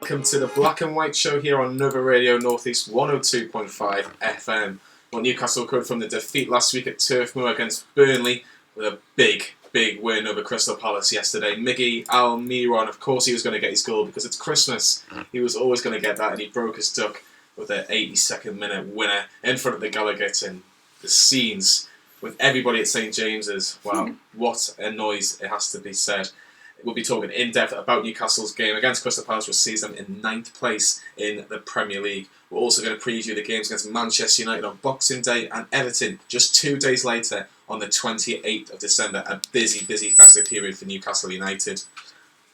welcome to the Black and White Show here on Nova Radio Northeast 102.5 FM. Well, Newcastle recovered from the defeat last week at Turf Moor against Burnley with a big win over Crystal Palace yesterday. Miguel Almiron, of course he was going to get his goal because it's Christmas. He was always going to get that, and he broke his duck with an 82nd minute winner in front of the Gallagher, and the scenes with everybody at St James's. Wow, what a noise, it has to be said. We'll be talking in depth about Newcastle's game against Crystal Palace, which sees them in 9th place in the Premier League. We're also going to preview the games against Manchester United on Boxing Day and Everton just 2 days later on the 28th of December. A busy festive period for Newcastle United.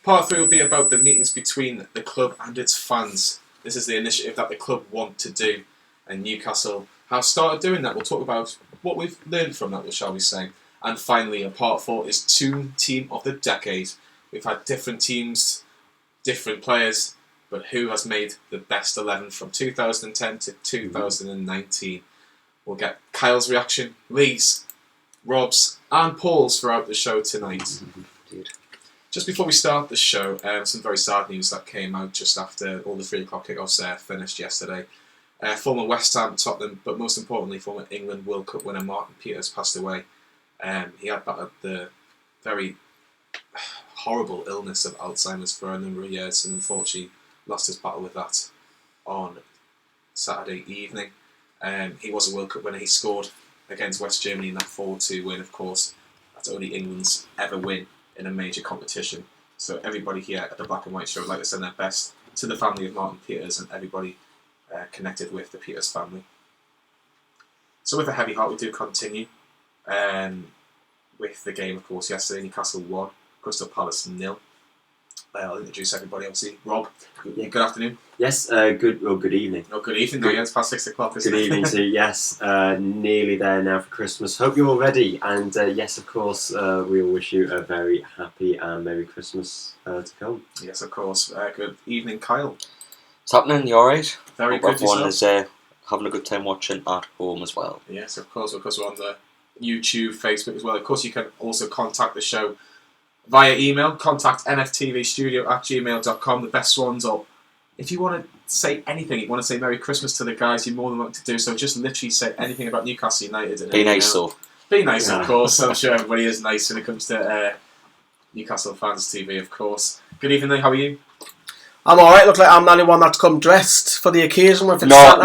Part 3 will be about the meetings between the club and its fans. This is the initiative that the club want to do, and Newcastle have started doing that. We'll talk about what we've learned from that, shall we say. And finally, part 4 is Team of the Decade. We've had different teams, different players, but who has made the best 11 from 2010 to 2019? We'll get Kyle's reaction, Lee's, Rob's, and Paul's throughout the show tonight. Just before we start the show, some very sad news that came out just after all the 3 o'clock kickoffs finished yesterday. Former West Ham, Tottenham, but most importantly, former England World Cup winner Martin Peters passed away. He had the very horrible illness of Alzheimer's for a number of years, and unfortunately lost his battle with that on Saturday evening. He was a World Cup winner. He scored against West Germany in that 4-2 win, of course. That's only England's ever win in a major competition. So everybody here at the Black and White Show would like to send their best to the family of Martin Peters and everybody connected with the Peters family. So with a heavy heart we do continue with the game, of course. Yesterday Newcastle won, Crystal Palace 0. I'll introduce everybody, obviously. Rob, good afternoon. Yes, good evening. Oh, good evening. Good. It's past 6 o'clock, isn't it? Good evening to you, yes. Nearly there now for Christmas. Hope you're all ready. And yes, of course, we will wish you a very happy and Merry Christmas to come. Yes, of course. Good evening, Kyle. What's happening? You alright? Very Hope good. Everyone is having a good time watching at home as well. Yes, of course, because we're on the YouTube, Facebook as well. Of course, you can also contact the show via email, contact nftvstudio@gmail.com. The best ones, or if you want to say anything, you want to say Merry Christmas to the guys, you're more than welcome to do so. Just literally say anything about Newcastle United. And Be nice, though. Be nice, of course. I'm sure everybody is nice when it comes to Newcastle Fans TV, of course. Good evening, how are you? I'm alright. Look like I'm the only one that's come dressed for the occasion. If it's I'm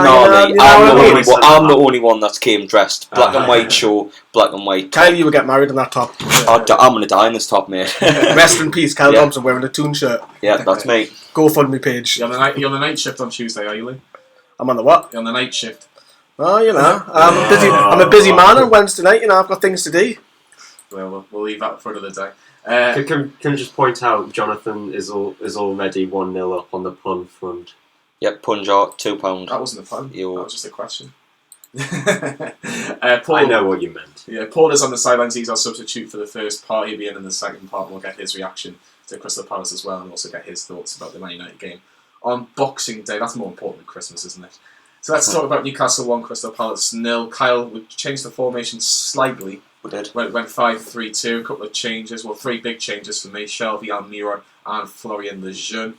the only one that came dressed. Black and white show, black and white. Kyle, you would get married in that top. I'm going to die in this top, mate. Rest in peace, Kyle Thompson wearing a Toon shirt. Yeah, that's me. GoFundMe page. You're on the night shift on Tuesday, are you, Lee? I'm on the what? You're on the night shift. Oh, you know, I'm a busy man on Wednesday night. You know, I've got things to do. Well, we'll leave that for another day. Can I just point out, Jonathan is already 1-0 up on the pun front. Yep, punch out, £2. That wasn't a pun. That was just a question. Paul, I know what you meant. Yeah, Paul is on the sidelines. He's our substitute for the first part. He'll be in the second part. We'll get his reaction to Crystal Palace as well, and also get his thoughts about the Man United game on Boxing Day. That's more important than Christmas, isn't it? So let's talk about Newcastle 1, Crystal Palace 0. Kyle, we changed the formation slightly. We did. Went 5-3-2, a couple of changes. Well, 3 big changes for me. Shelby, Almiron and Florian Lejeune.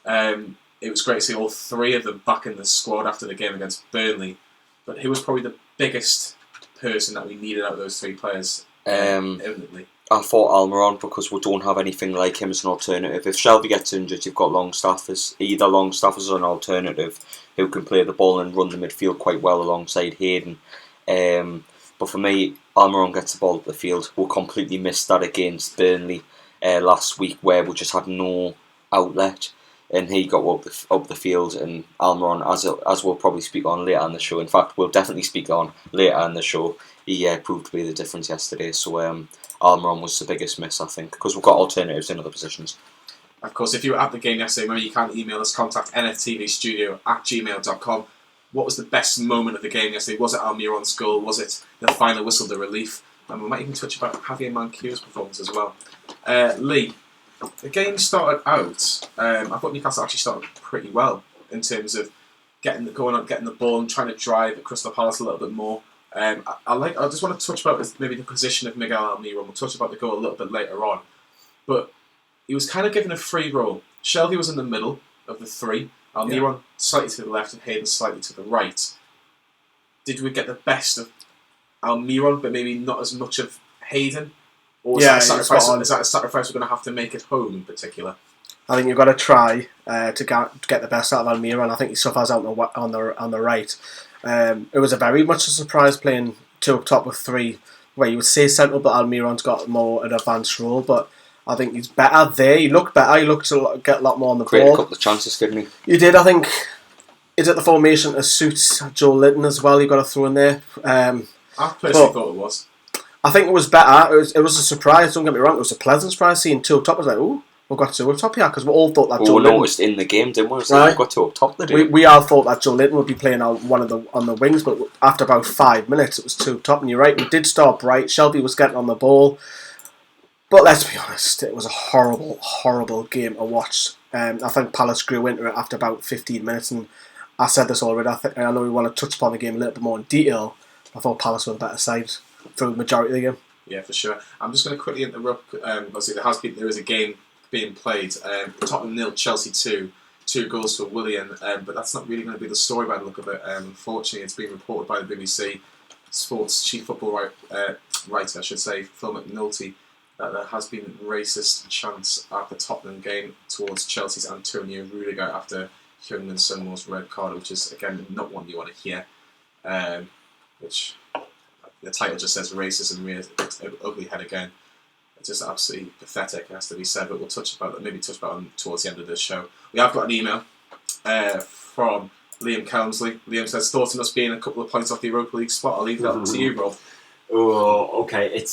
It was great to see all 3 of them back in the squad after the game against Burnley. But who was probably the biggest person that we needed out of those 3 players? Evidently. I thought Almiron, because we don't have anything like him as an alternative. If Shelby gets injured, you've got Longstaff as an alternative who can play the ball and run the midfield quite well alongside Hayden. But for me, Almiron gets the ball up the field. We completely missed that against Burnley last week, where we just had no outlet, and he got up the field. And Almiron, as we'll probably speak on later in the show, in fact, we'll definitely speak on later in the show, he proved to be the difference yesterday. So Almiron was the biggest miss, I think, because we've got alternatives in other positions. Of course, if you were at the game yesterday, remember you can email us, contact nftvstudio@gmail.com. What was the best moment of the game yesterday? Was it Almiron's goal? Was it the final whistle, the relief? And we might even touch about Javier Manquillo's performance as well. Lee, the game started out, I thought Newcastle actually started pretty well in terms of getting the ball and trying to drive at Crystal Palace a little bit more. I just want to touch about maybe the position of Miguel Almiron. We'll touch about the goal a little bit later on. But he was kind of given a free role. Shelby was in the middle of the three. Almiron slightly to the left and Hayden slightly to the right. Did we get the best of Almiron, but maybe not as much of Hayden? Or is that a sacrifice we're going to have to make at home in particular? I think you've got to try to get the best out of Almiron. I think he suffers out on the right. It was very much a surprise playing two up top with three, where you would say central, but Almiron's got more an advanced role. But I think he's better there. He looked better. He looked to get a lot more on the ball. Created a couple of chances, didn't he? He did. I think. Is it the formation that suits Joelinton as well? You've got to throw in there. I personally thought it was. I think it was better. It was a surprise. Don't get me wrong. It was a pleasant surprise seeing two up top. I was like, ooh, we've got two up top here because we all thought that. We noticed in the game, didn't we? We've got two up top. We all thought that Joelinton would be playing on the wings, but after about 5 minutes, it was two up top. And you're right, we did start bright. Shelby was getting on the ball, but let's be honest, it was a horrible, horrible game to watch. I think Palace grew into it after about 15 minutes, and I said this already. I know we want to touch upon the game a little bit more in detail. I thought Palace were the better side through the majority of the game. Yeah, for sure. I'm just going to quickly interrupt. Obviously, there is a game being played. Tottenham 0, Chelsea 2. 2 goals for Willian, but that's not really going to be the story by the look of it. Unfortunately, it's been reported by the BBC Sports chief football writer, I should say, Phil McNulty, that there has been racist chants at the Tottenham game towards Chelsea's Antonio Rudiger after Heung-min Son-woo's red card, which is, again, not one you want to hear. Which the title just says racism, rears an ugly head again. It's just absolutely pathetic, it has to be said, but we'll touch about it towards the end of this show. We have got an email from Liam Kelmsley. Liam says, thoughts on us being a couple of points off the Europa League spot. I'll leave that up to you, Rob. Oh, okay.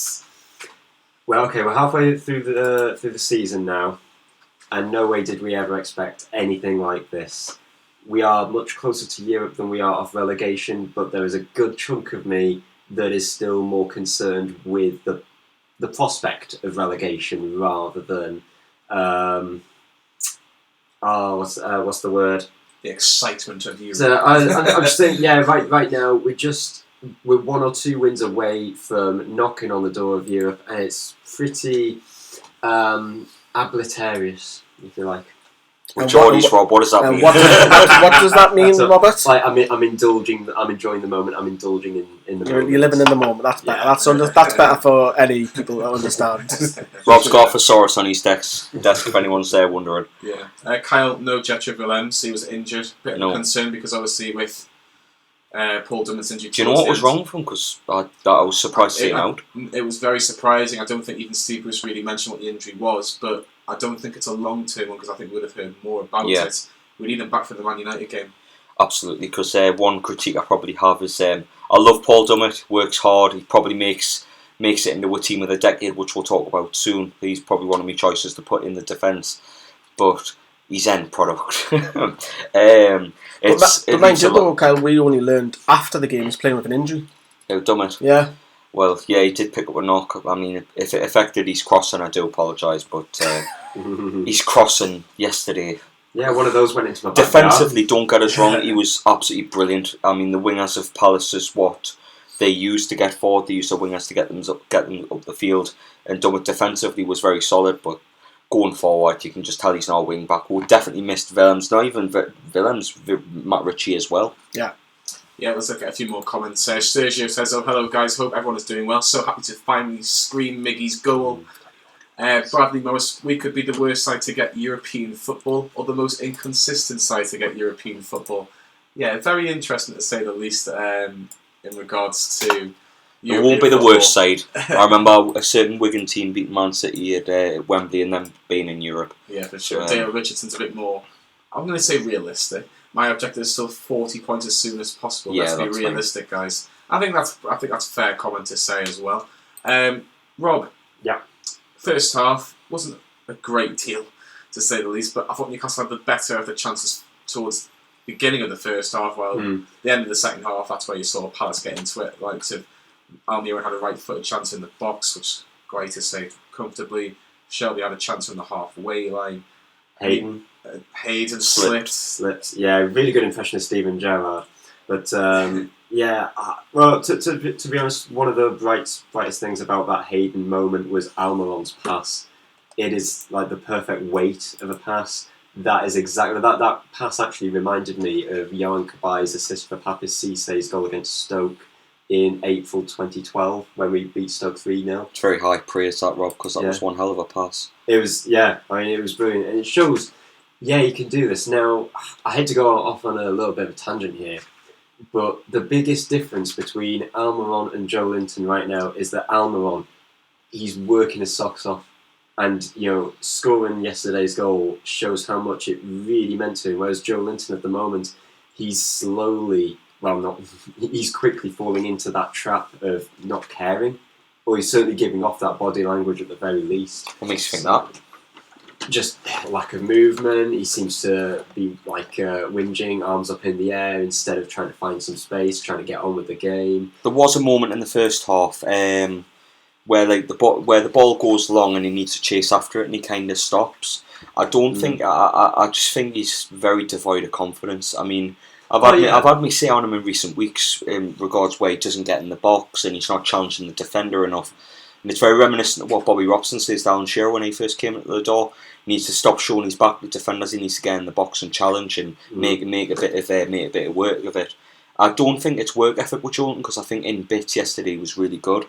We're halfway through the season now, and no way did we ever expect anything like this. We are much closer to Europe than we are off relegation, but there is a good chunk of me that is still more concerned with the prospect of relegation rather than what's the word? The excitement of Europe. So I'm just thinking, right now we're 1 or 2 wins away from knocking on the door of Europe, and it's pretty obliteraous, if you like. With Geordies, Rob, what does that mean? What does that mean, Robert? Like, I'm indulging. I'm enjoying the moment. I'm indulging in the moment. You're living in the moment. That's better. Yeah. That's better for any people to understand. Rob's got a thesaurus on his desk if anyone's there wondering. Yeah. Kyle, no Jetro Willems. He was injured. Bit of a concern because obviously with Paul Dummett's injury. Do you know what was wrong with him? Because I was surprised to see him out. It was very surprising. I don't think even Steve Bruce really mentioned what the injury was, but I don't think it's a long-term one because I think we would have heard more about it. We need him back for the Man United game. Absolutely, because one critique I probably have is I love Paul Dummett, works hard, he probably makes it into a team of the decade, which we'll talk about soon. He's probably one of my choices to put in the defence, but he's end product. But mind you though, Kyle, we only learned after the game he's playing with an injury. Dummett? Yeah. Well, yeah, he did pick up a knock. I mean, if it affected his crossing, I do apologise, but his crossing yesterday... Yeah, one of those went into my backyard. Defensively, don't get us wrong, he was absolutely brilliant. I mean, the wingers of Palace is what they used to get forward. They used the wingers to get them up the field. And Dummett defensively was very solid, but going forward, you can just tell he's not a wing back. We definitely missed Willems, not even Willems, Matt Ritchie as well. Yeah, let's look at a few more comments. Sergio says, oh, hello guys, hope everyone is doing well. So happy to finally scream Miggy's goal. Bradley Morris, we could be the worst side to get European football, or the most inconsistent side to get European football. Yeah, very interesting to say the least in regards to It won't be the worst side. I remember a certain Wigan team beating Man City at Wembley and then being in Europe. Yeah, for sure. Dale Richardson's a bit more, I'm going to say realistic. My objective is still 40 points as soon as possible. Yeah, let's be realistic, guys. I think that's a fair comment to say as well. Rob. Yeah. First half wasn't a great deal, to say the least, but I thought Newcastle had the better of the chances towards the beginning of the first half, while the end of the second half, that's where you saw Palace get into it. Like Almiron had a right-footed chance in the box, which Guaita saved comfortably. Shelby had a chance from the halfway line. Hayden slipped. Yeah, really good impression of Steven Gerrard. But yeah, well, to be honest, one of the brightest things about that Hayden moment was Almiron's pass. It is like the perfect weight of a pass. That is exactly that pass actually reminded me of Johan Kabai's assist for Papis Cissé's goal against Stoke in April 2012 when we beat Stoke 3-0. It's very high praise that, Rob, because that Yeah. was one hell of a pass. It was, yeah, I mean, it was brilliant, and it shows, yeah, you can do this. Now, I had to go off on a little bit of a tangent here, but the biggest difference between Almiron and Joelinton right now is that Almiron, he's working his socks off. And, you know, scoring yesterday's goal shows how much it really meant to him. Whereas Joelinton at the moment, he's he's quickly falling into that trap of not caring. Or he's certainly giving off that body language at the very least. What makes you think that? Just lack of movement. He seems to be whinging, arms up in the air instead of trying to find some space, trying to get on with the game. There was a moment in the first half where the ball goes long and he needs to chase after it and he kind of stops. I don't think I just think he's very devoid of confidence. I mean, I've had me say on him in recent weeks in regards where he doesn't get in the box and he's not challenging the defender enough. And it's very reminiscent of what Bobby Robson says to Alan Shearer when he first came into the door. He needs to stop showing his back to defenders. He needs to get in the box and challenge and make a bit of work of it. I don't think it's work effort with Joelinton because I think in bits yesterday he was really good.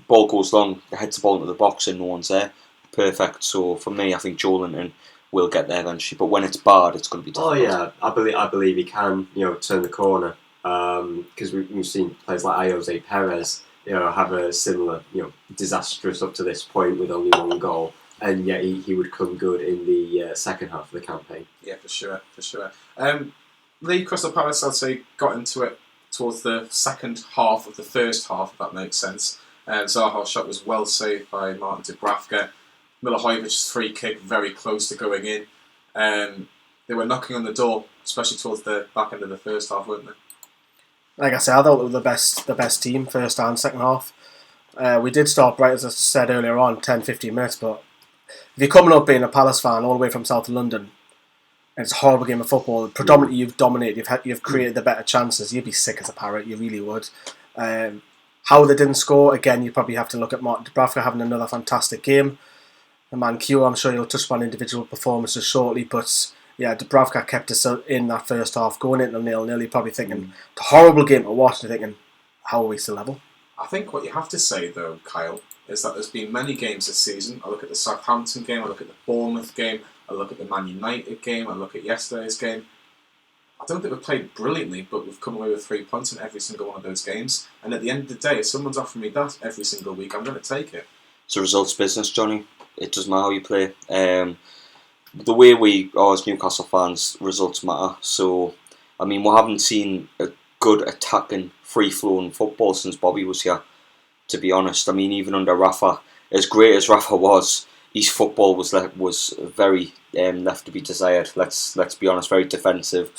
Ball goes long, heads the ball into the box and no one's there. Perfect. So for me, I think Joelinton will get there eventually. But when it's bad, it's going to be difficult. Oh yeah, I believe he can, turn the corner. Because we've seen players like Jose Perez, have a similar, disastrous up to this point with only one goal, and yet he would come good in the second half of the campaign. Yeah, for sure. Lee, Crystal Palace, I'd say, got into it towards the second half of the first half, if that makes sense. Zaha's shot was well saved by Martin Dubravka. Milojovic's free kick very close to going in. They were knocking on the door, especially towards the back end of the first half, weren't they? Like I said, I thought they were the best team, first and second half. We did start bright, as I said earlier on, 10-15 minutes, but if you're coming up being a Palace fan all the way from South London, and it's a horrible game of football, predominantly you've dominated, you've created the better chances, you'd be sick as a parrot, you really would. How they didn't score, again, you probably have to look at Martin Dubravka having another fantastic game. And Manquillo, I'm sure you'll touch upon individual performances shortly, but yeah, Dubravka kept us in that first half, going into 0-0, you're probably thinking, it's a horrible game to watch, and you're thinking, how are we still level? I think what you have to say, though, Kyle, is that there's been many games this season. I look at the Southampton game, I look at the Bournemouth game, I look at the Man United game, I look at yesterday's game. I don't think we've played brilliantly, but we've come away with 3 points in every single one of those games. And at the end of the day, if someone's offering me that every single week, I'm going to take it. It's a results business, Johnny. It doesn't matter how you play. The way we are as Newcastle fans, results matter. So, I mean, we haven't seen a good attacking, free-flowing football since Bobby was here, to be honest. I mean, even under Rafa, as great as Rafa was, his football was very left to be desired. Let's be honest, very defensive,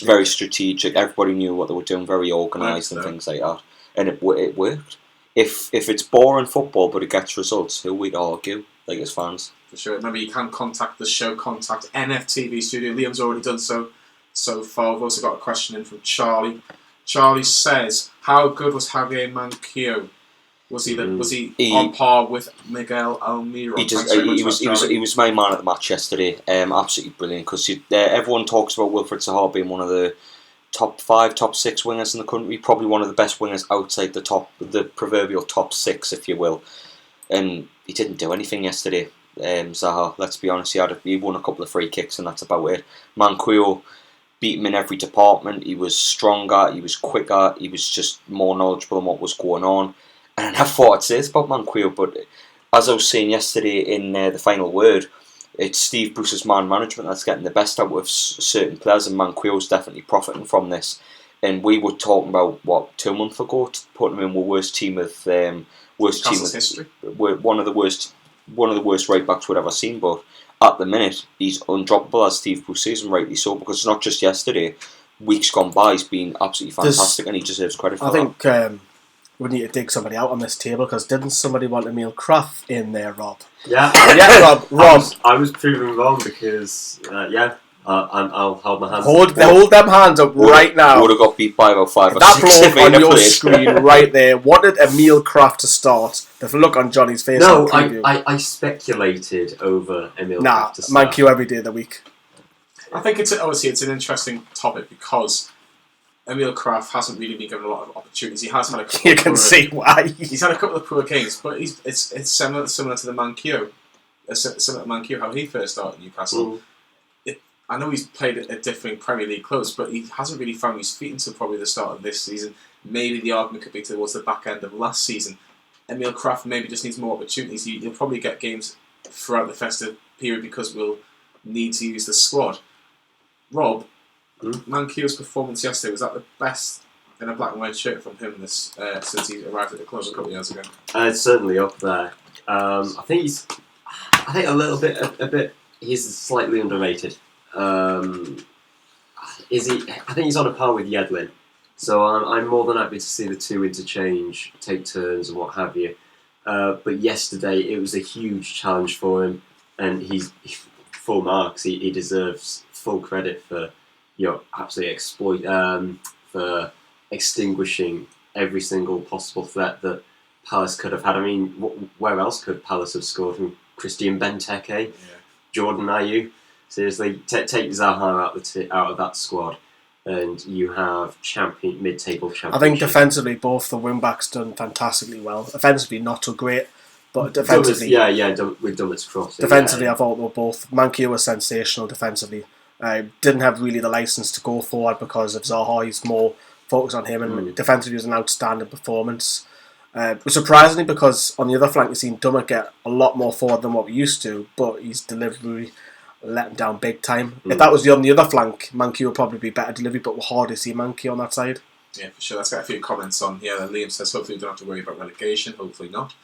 very strategic. Everybody knew what they were doing, very organised and things like that, and it worked. If it's boring football but it gets results, who would argue, like as fans? For sure. Remember, you can contact the show, contact NFTV Studio. Liam's already done so far. We've also got a question in from Charlie. Charlie says, "How good was Javier Manquillo? Was he on par with Miguel Almiron?" He was my man of the match yesterday. Absolutely brilliant, because everyone talks about Wilfred Zaha being one of the top 5, top 6 wingers in the country. Probably one of the best wingers outside the proverbial top 6, if you will. And he didn't do anything yesterday. Zaha, let's be honest, he won a couple of free kicks and that's about it. Manquillo beat him in every department. He was stronger, he was quicker, he was just more knowledgeable on what was going on. And I thought I'd say this about Manquillo, but as I was saying yesterday in the final word, it's Steve Bruce's man management that's getting the best out of certain players, and Manquillo's definitely profiting from this. And we were talking about 2 months ago, putting him in the worst team of history. One of the worst right backs we've ever seen. But at the minute, he's undroppable, as Steve Bruce says, and rightly so, because it's not just yesterday. Weeks gone by, he's been absolutely fantastic, and he deserves credit for that. I think we need to dig somebody out on this table, because didn't somebody want Emil Kraft in there, Rob? Yeah, yeah, Rob. I was proven wrong because I'll hold my hands. Hold them hands up right now. Would have got beat by about 5 or That 6 if bloke on he'd your have played. screen right there wanted Emil Kraft to start. The look on Johnny's face. No, on preview. I speculated over Emil. Nah, Kraft to start. Man Q every day of the week. I think it's an interesting topic because Emil Kraft hasn't really been given a lot of opportunities. He has had a couple. You can see why. He's had a couple of poor games, but it's similar to the Man Q. Similar to Man Q, how he first started at Newcastle. I know he's played at differing Premier League clubs, but he hasn't really found his feet until probably the start of this season. Maybe the argument could be towards the back end of last season. Emil Kraft maybe just needs more opportunities. He'll probably get games throughout the festive period because we'll need to use the squad. Rob, Manquillo's performance yesterday, was that the best in a black and white shirt from him since he arrived at the club a couple of years ago? It's certainly up there. I think a little bit. He's slightly underrated. Is he? I think he's on a par with Joelinton. So I'm more than happy to see the two interchange, take turns and what have you. But yesterday it was a huge challenge for him, and he's full marks. He deserves full credit for absolutely for extinguishing every single possible threat that Palace could have had. I mean, where else could Palace have scored from? Christian Benteke, Jordan Ayew. Seriously, take Zaha out of that squad, and you have mid-table champion. I think defensively, both the wing-backs done fantastically well. Offensively, not so great, but defensively... with Dummett's crossing. Defensively, I thought they were both... Manquillo was sensational defensively. Didn't have really the licence to go forward because of Zaha. He's more focused on him, and defensively was an outstanding performance. Surprisingly, because on the other flank, we've seen Dummett get a lot more forward than what we used to, but his delivery let him down big time. If that was on the other flank, Manquillo would probably be better delivery, but we're hard to see Manquillo on that side. Yeah, for sure. Let's get a few comments on here. Liam says, hopefully we don't have to worry about relegation. Hopefully not.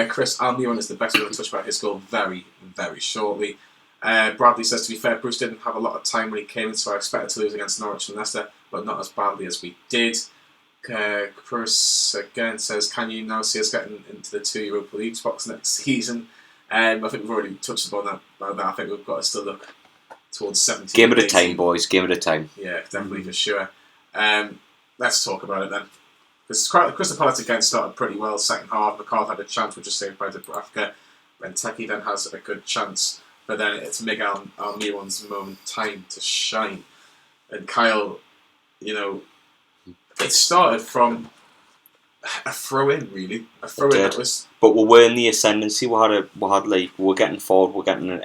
Chris Almiron is the best one to touch about his goal very, very shortly. Bradley says, to be fair, Bruce didn't have a lot of time when he came in, so I expected to lose against Norwich and Leicester, but not as badly as we did. Chris again says, can you now see us getting into the 2 Europa League spots next season? I think we've already touched upon that. I think we've got to still look towards 17. Game at a time, boys. Game at a time. Yeah, definitely for sure. Let's talk about it then. Because Crystal Palace again started pretty well. Second half, McCarthy had a chance, which was saved by Dubravka. Benteke then has a good chance, but then it's Miguel Almiron's moment, time to shine. And Kyle, it started from a throw-in, really. A throw-in that was... But we were in the ascendancy. We were getting forward. We're getting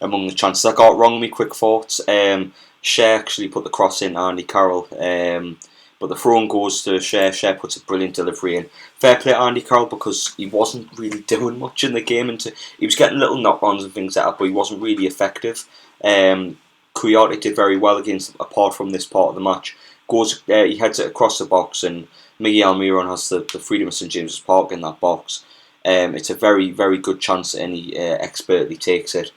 among the chances. I got wrong with my quick thoughts. Shea actually put the cross in, Andy Carroll. But the throw-in goes to Shea. Shea puts a brilliant delivery in. Fair play to Andy Carroll because he wasn't really doing much in the game. He was getting little knock-ons and things like that, but he wasn't really effective. Coyote did very well apart from this part of the match. He heads it across the box, and Miguel Almiron has the freedom of St James's Park in that box. It's a very, very good chance, and he expertly takes it,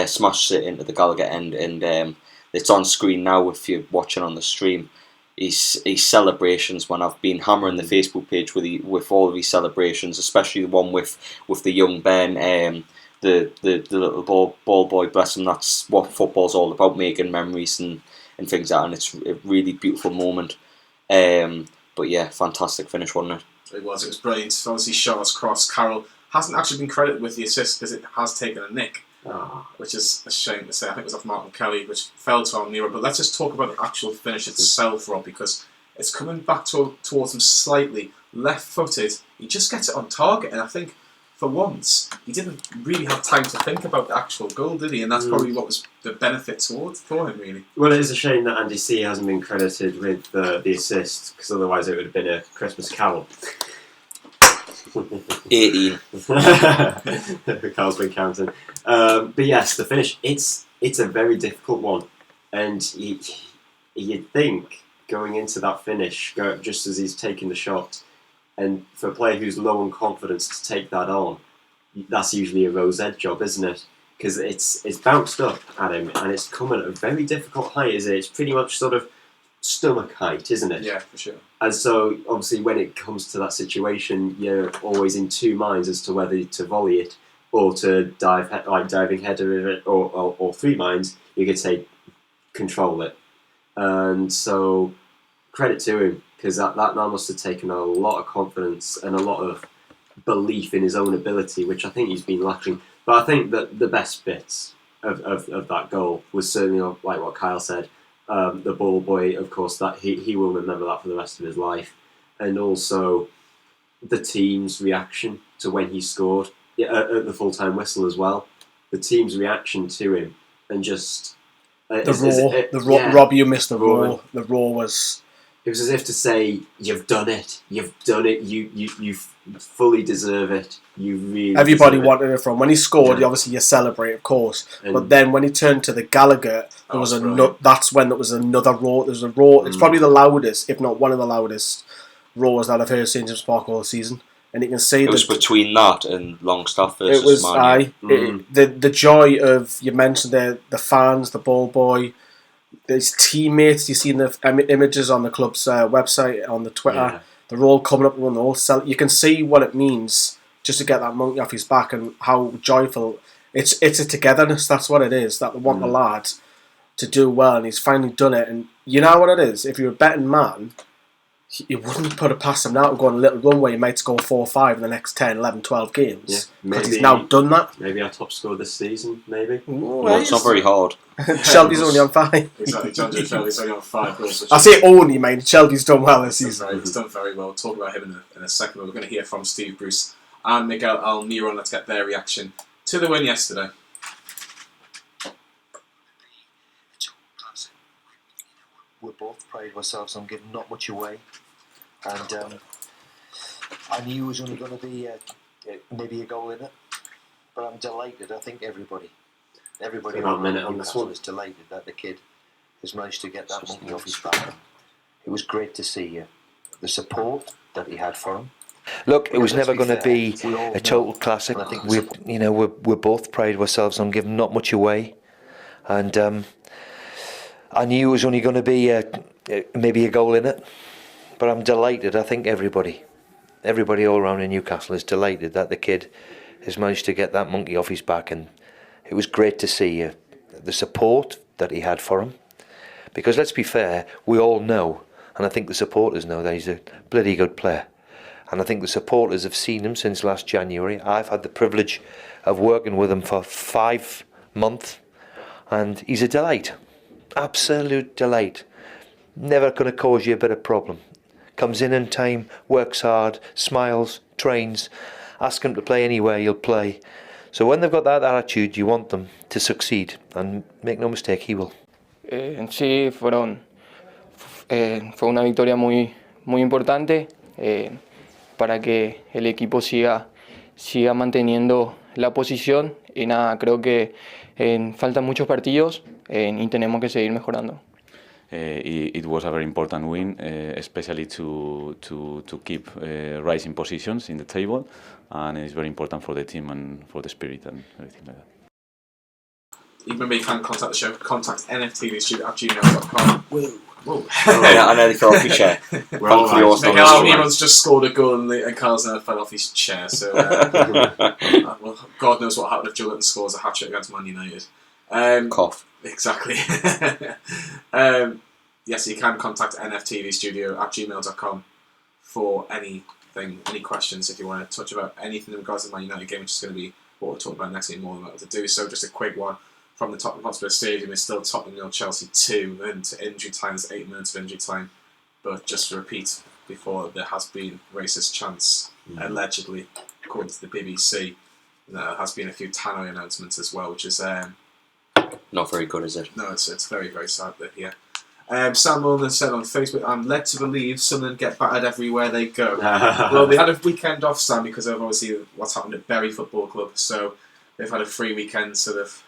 smashes it into the Gallagher end, and it's on screen now if you're watching on the stream. His celebrations, man, I've been hammering the Facebook page with all of his celebrations, especially the one with the young Ben, the little ball boy, bless him. That's what football's all about, making memories and things like that, and it's a really beautiful moment. But yeah, fantastic finish, wasn't it? It was brilliant. Obviously, Shaw's cross. Carroll hasn't actually been credited with the assist because it has taken a nick, which is a shame to say. I think it was off Martin Kelly, which fell to Almiron. But let's just talk about the actual finish itself, Rob, because it's coming back towards him slightly, left-footed. He just gets it on target, and I think for once he didn't really have time to think about the actual goal, did he? And that's probably what was the benefit for him, really. Well, it is a shame that Andy C hasn't been credited with the assist, because otherwise it would have been a Christmas carol. 18. Carl's been counting. But yes, the finish, it's a very difficult one. And you'd think, going into that finish, just as he's taking the shot, and for a player who's low on confidence to take that on, that's usually a rose-ed job, isn't it? Because it's bounced up at him, and it's come at a very difficult height, is it? It's pretty much sort of stomach height, isn't it? Yeah, for sure. And so, obviously, when it comes to that situation, you're always in two minds as to whether to volley it or to diving header it, or 3 minds. You could say control it. And so, credit to him, because that man must have taken a lot of confidence and a lot of belief in his own ability, which I think he's been lacking. But I think that the best bits of that goal was certainly, like what Kyle said, the ball boy, of course, that he will remember that for the rest of his life. And also the team's reaction to when he scored, at the full-time whistle as well. The team's reaction to him, and just... Rob, you missed the roar. The roar was... It was as if to say, you've done it, you fully deserve it, you really Everybody deserve it. wanted it from. When he scored, obviously you celebrate, of course. But then when he turned to the Gallagher, that's when there was another roar. There was a roar. It's probably the loudest, if not one of the loudest roars that I've heard St James Park all season. And you can see it was between that and Longstaff versus Man U. The joy of, you mentioned the fans, the ball boy, his teammates. You've seen the images on the club's website, on the Twitter. Yeah. They're all coming up and all sell. You can see what it means just to get that monkey off his back, and how joyful it's a togetherness. That's what it is. That they want the lad to do well, and he's finally done it. And you know what it is. If you're a betting man, you wouldn't put it past him now to go on a little run where he might score 4 or 5 in the next 10, 11, 12 games. Because he's now done that. Maybe our top scorer this season, maybe. Well, it's not very hard. Shelby's only on 5. Exactly, John Joe Shelby's only on 5 goals. I say only, mate. Shelby's done well this season. He's done very well. We'll talk about him in a second. We're going to hear from Steve Bruce and Miguel Almiron. Let's get their reaction to the win yesterday. We both pride ourselves on giving not much away, and I knew it was only going to be maybe a goal in it, but I'm delighted. I think everybody About a minute on this one. is delighted that the kid has managed to get that monkey off his back. It was great to see the support that he had for him. Look, it was never going to be a total classic. We both prided ourselves on giving not much away, and I knew it was only going to be maybe a goal in it, but I'm delighted. I think everybody all around in Newcastle is delighted that the kid has managed to get that monkey off his back, and it was great to see the support that he had for him. Because let's be fair, we all know, and I think the supporters know, that he's a bloody good player. And I think the supporters have seen him since last January. I've had the privilege of working with him for 5 months, and he's a delight. Absolute delight. Never going to cause you a bit of problem. Comes in time, works hard, smiles, trains. Ask him to play anywhere, he'll play. So when they've got that attitude, you want them to succeed, and make no mistake, he will. En sí fue una victoria muy importante para que el equipo siga manteniendo la posición, y nada, creo que faltan muchos partidos y tenemos que seguir mejorando. It was a very important win, especially to keep rising positions in the table, and it's very important for the team and for the spirit and everything like that. Even me can contact the show. Contact nftstudio@gmail.com. Whoa. Yeah, I nearly fell off your chair. Miguel Almiron's just scored a goal and Carl's never fell off his chair. So, well, God knows what happened if Joelinton scores a hat-trick against Man United. Cough. Exactly. Yes, you can contact nftvstudio@gmail.com for anything, any questions if you want to touch about anything in regards to the Man United game, which is going to be what we'll talk about next week more than that to do. So just a quick one from the Tottenham Hotspur Stadium. It's still Tottenham 0, Chelsea 2, and to injury time, it's 8 minutes of injury time. But just to repeat before, there has been racist chants, allegedly, according to the BBC. There has been a few tannoy announcements as well, which is not very good, is it? No, it's very, very sad that, yeah. Sam Mullen said on Facebook, I'm led to believe Sunderland get battered everywhere they go. Well, they had a weekend off, Sam, because of obviously what's happened at Bury Football Club, so they've had a free weekend, so they've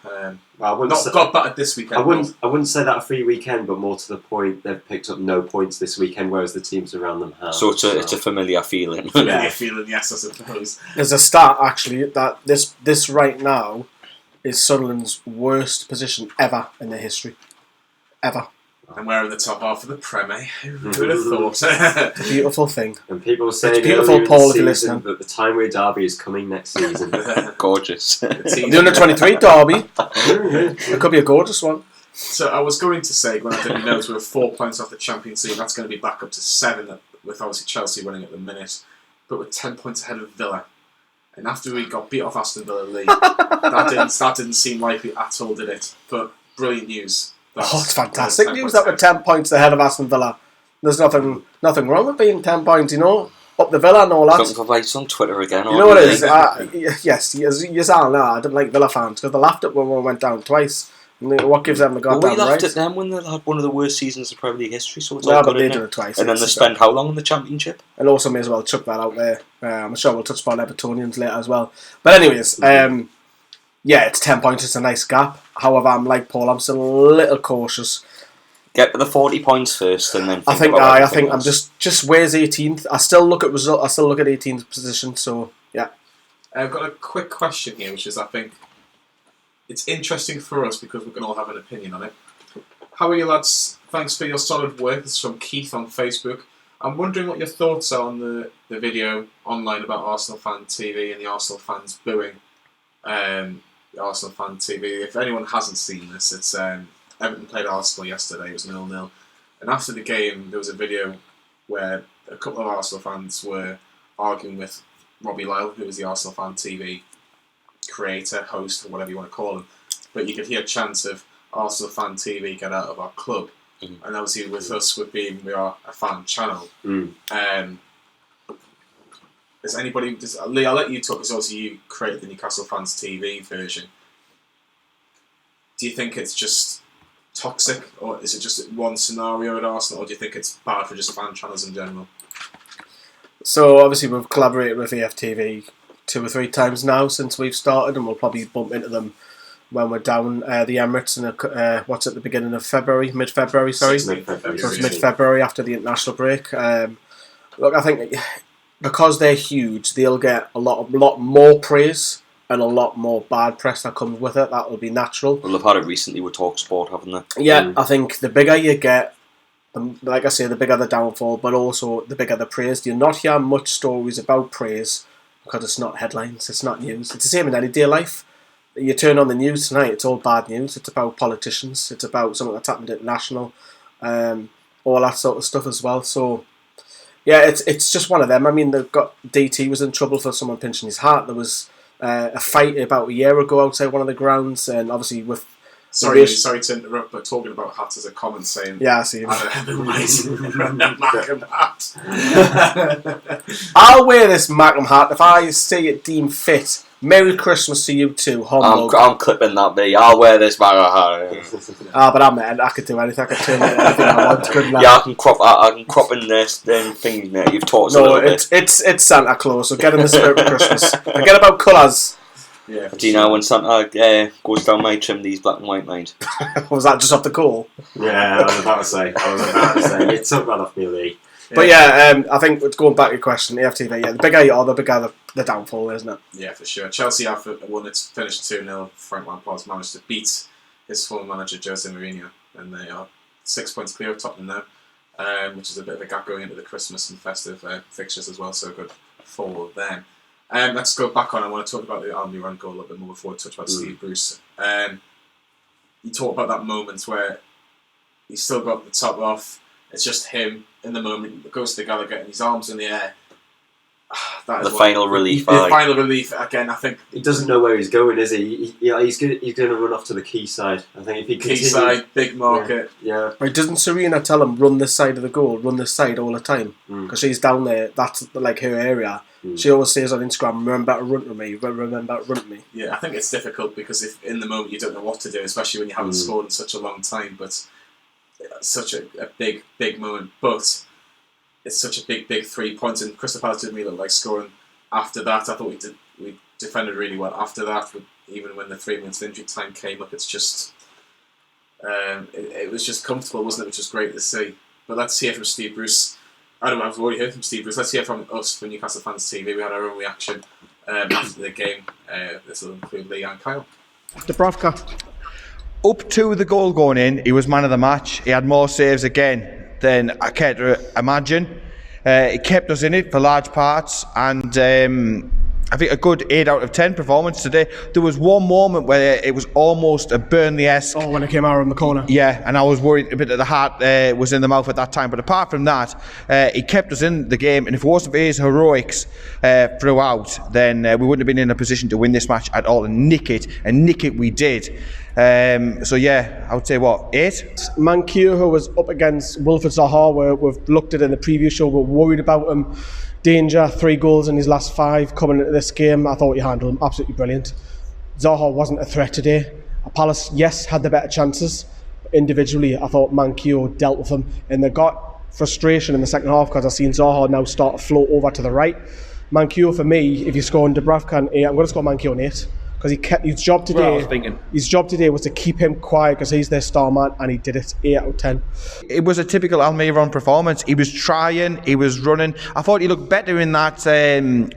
got battered this weekend. I wouldn't say that a free weekend, but more to the point, they've picked up no points this weekend, whereas the teams around them have. So it's a familiar feeling. Familiar feeling, yes, I suppose. There's a stat, actually, that this right now is Sunderland's worst position ever in their history. Ever. And we're in the top half of the Prem, eh? Who would have thought? It's a beautiful thing. And people were saying it's beautiful, Paul, if you're listening, that the Timeway Derby is coming next season. Gorgeous. The under-23 derby. It could be a gorgeous one. So I was going to say, when I didn't know, we were 4 points off the Champions League. That's going to be back up to 7, with obviously Chelsea winning at the minute. But we're 10 points ahead of Villa. And after we got beat off Aston Villa League, that didn't seem likely at all, did it? But brilliant news. It's fantastic news that we're 10 points ahead of Aston Villa. There's nothing wrong with being 10 points, up the Villa and all that. Something for lights on Twitter again. You know what it is? Yes, you are now. I don't like Villa fans because they laughed at when we went down twice. What gives them the goddamn right? We laughed at them when they had one of the worst seasons in Premier League history, so it's all all good, good, they isn't did it? it twice. And then they spend how long in the Championship? And also may as well chuck that out there. I'm sure we'll touch upon Evertonians later as well. But anyways, it's 10 points. It's a nice gap. However, I'm like Paul. I'm still a little cautious. Get to the 40 points first, and then I think I'm just where's 18th. I still look at result. I still look at 18th position. So yeah. I've got a quick question here, which is I think it's interesting for us because we can all have an opinion on it. How are you, lads? Thanks for your solid work. This is from Keith on Facebook. I'm wondering what your thoughts are on the video online about Arsenal Fan TV and the Arsenal fans booing the Arsenal Fan TV. If anyone hasn't seen this, it's Everton played Arsenal yesterday. It was 0-0. And after the game, there was a video where a couple of Arsenal fans were arguing with Robbie Lyle, who was the Arsenal Fan TV creator, host, or whatever you want to call him. But you could hear chants of Arsenal Fan TV, get out of our club. And obviously with us, we are a fan channel. Is anybody... Lee, I'll let you talk, because obviously you created the Newcastle Fans TV version. Do you think it's just toxic, or is it just one scenario at Arsenal, or do you think it's bad for just fan channels in general? So obviously we've collaborated with EFTV 2 or 3 times now since we've started, and we'll probably bump into them when we're down the Emirates in what's at the beginning of February, mid-February, sorry. Mid-February. So it's mid-February after the international break. Look, I think because they're huge, they'll get a lot more praise and a lot more bad press that comes with it. That will be natural. Well, they've had it recently with TalkSport, haven't they? Yeah, I think the bigger you get, like I say, the bigger the downfall, but also the bigger the praise. You'll not hear much stories about praise because it's not headlines, it's not news. It's the same in any day life. You turn on the news tonight, it's all bad news. It's about politicians, it's about something that's happened international, all that sort of stuff as well. So, yeah, it's just one of them. I mean, DT was in trouble for someone pinching his heart. There was a fight about a year ago outside one of the grounds, and obviously with... Sorry to interrupt, but talking about hats as a comment saying... Yeah, I see. Mackem hat. I'll wear this Mackem hat if I see it deemed fit. Merry Christmas to you too, humbug. I'm clipping that, B. I'll wear this Mackem hat. But I could do anything. I could turn it anything I want. Yeah, I can crop in this thing that you've taught us a little bit. It's Santa Claus, so get in the spirit of Christmas. Forget about colours. Yeah, do you know when Santa goes down my chimneys black and white, mate? Was that just off the call? Yeah, I was about to say. You took that off me, Lee. But yeah, I think going back to your question, EFTV, the bigger you are, the bigger the downfall, isn't it? Yeah, for sure. Chelsea have won. It's finished 2-0. Frank Lampard's managed to beat his former manager Jose Mourinho, and they are 6 points clear of Tottenham now, which is a bit of a gap going into the Christmas and festive fixtures as well. So good for them. Let's go back on. I want to talk about the Almiron goal a little bit more before we touch about Steve Bruce. You talk about that moment where he's still got the top off. It's just him in the moment. It goes to Gallagher and his arms in the air. That is the final relief. The final relief again. I think he doesn't know where he's going, is he? He's going to run off to the quayside. I think if he continues, quayside, big market. Yeah. Right, doesn't Serena tell him run this side of the goal, run this side all the time? Because she's down there. That's like her area. She always says on Instagram, "Remember to run to me. Remember to run to me." Yeah, I think it's difficult because if in the moment you don't know what to do, especially when you haven't scored in such a long time. But such a big moment. But it's such a big 3 points, and Crystal Palace didn't really look like scoring after that. I thought we defended really well after that. Even when the 3 minutes of injury time came up, it's just it was just comfortable, wasn't it? Which was great to see. But let's hear from Steve Bruce. I don't know, I've already heard from Steve Bruce. Let's hear from us, from Newcastle Fans TV. We had our own reaction after the game. This will include Lee and Kyle. Dubravka. Up to the goal going in, he was man of the match. He had more saves again than I care to imagine. He kept us in it for large parts, and I think a good 8 out of 10 performance today. There was one moment where it was almost a Burnley-esque. Oh, when it came out around the corner. Yeah, and I was worried a bit that the heart was in the mouth at that time. But apart from that, he kept us in the game. And if it wasn't for his heroics throughout, then we wouldn't have been in a position to win this match at all and nick it. And nick it we did. So yeah, I would say 8? Manquillo was up against Wilfred Zaha, where we've looked at it in the preview show. We're worried about him. Danger, 3 goals in his last 5 coming into this game. I thought he handled him absolutely brilliant. Zaha wasn't a threat today. Palace, yes, had the better chances. Individually, I thought Manquillo dealt with them, and they got frustration in the second half because I've seen Zaha now start to float over to the right. Manquillo, for me, if you're scoring Dubravka an 8, I'm going to score Manquillo an 8. Because he kept his job today. Well, I was thinking. His job today was to keep him quiet because he's their star man, and he did it. 8 out of 10. It was a typical Almiron performance. He was trying, he was running. I thought he looked better in that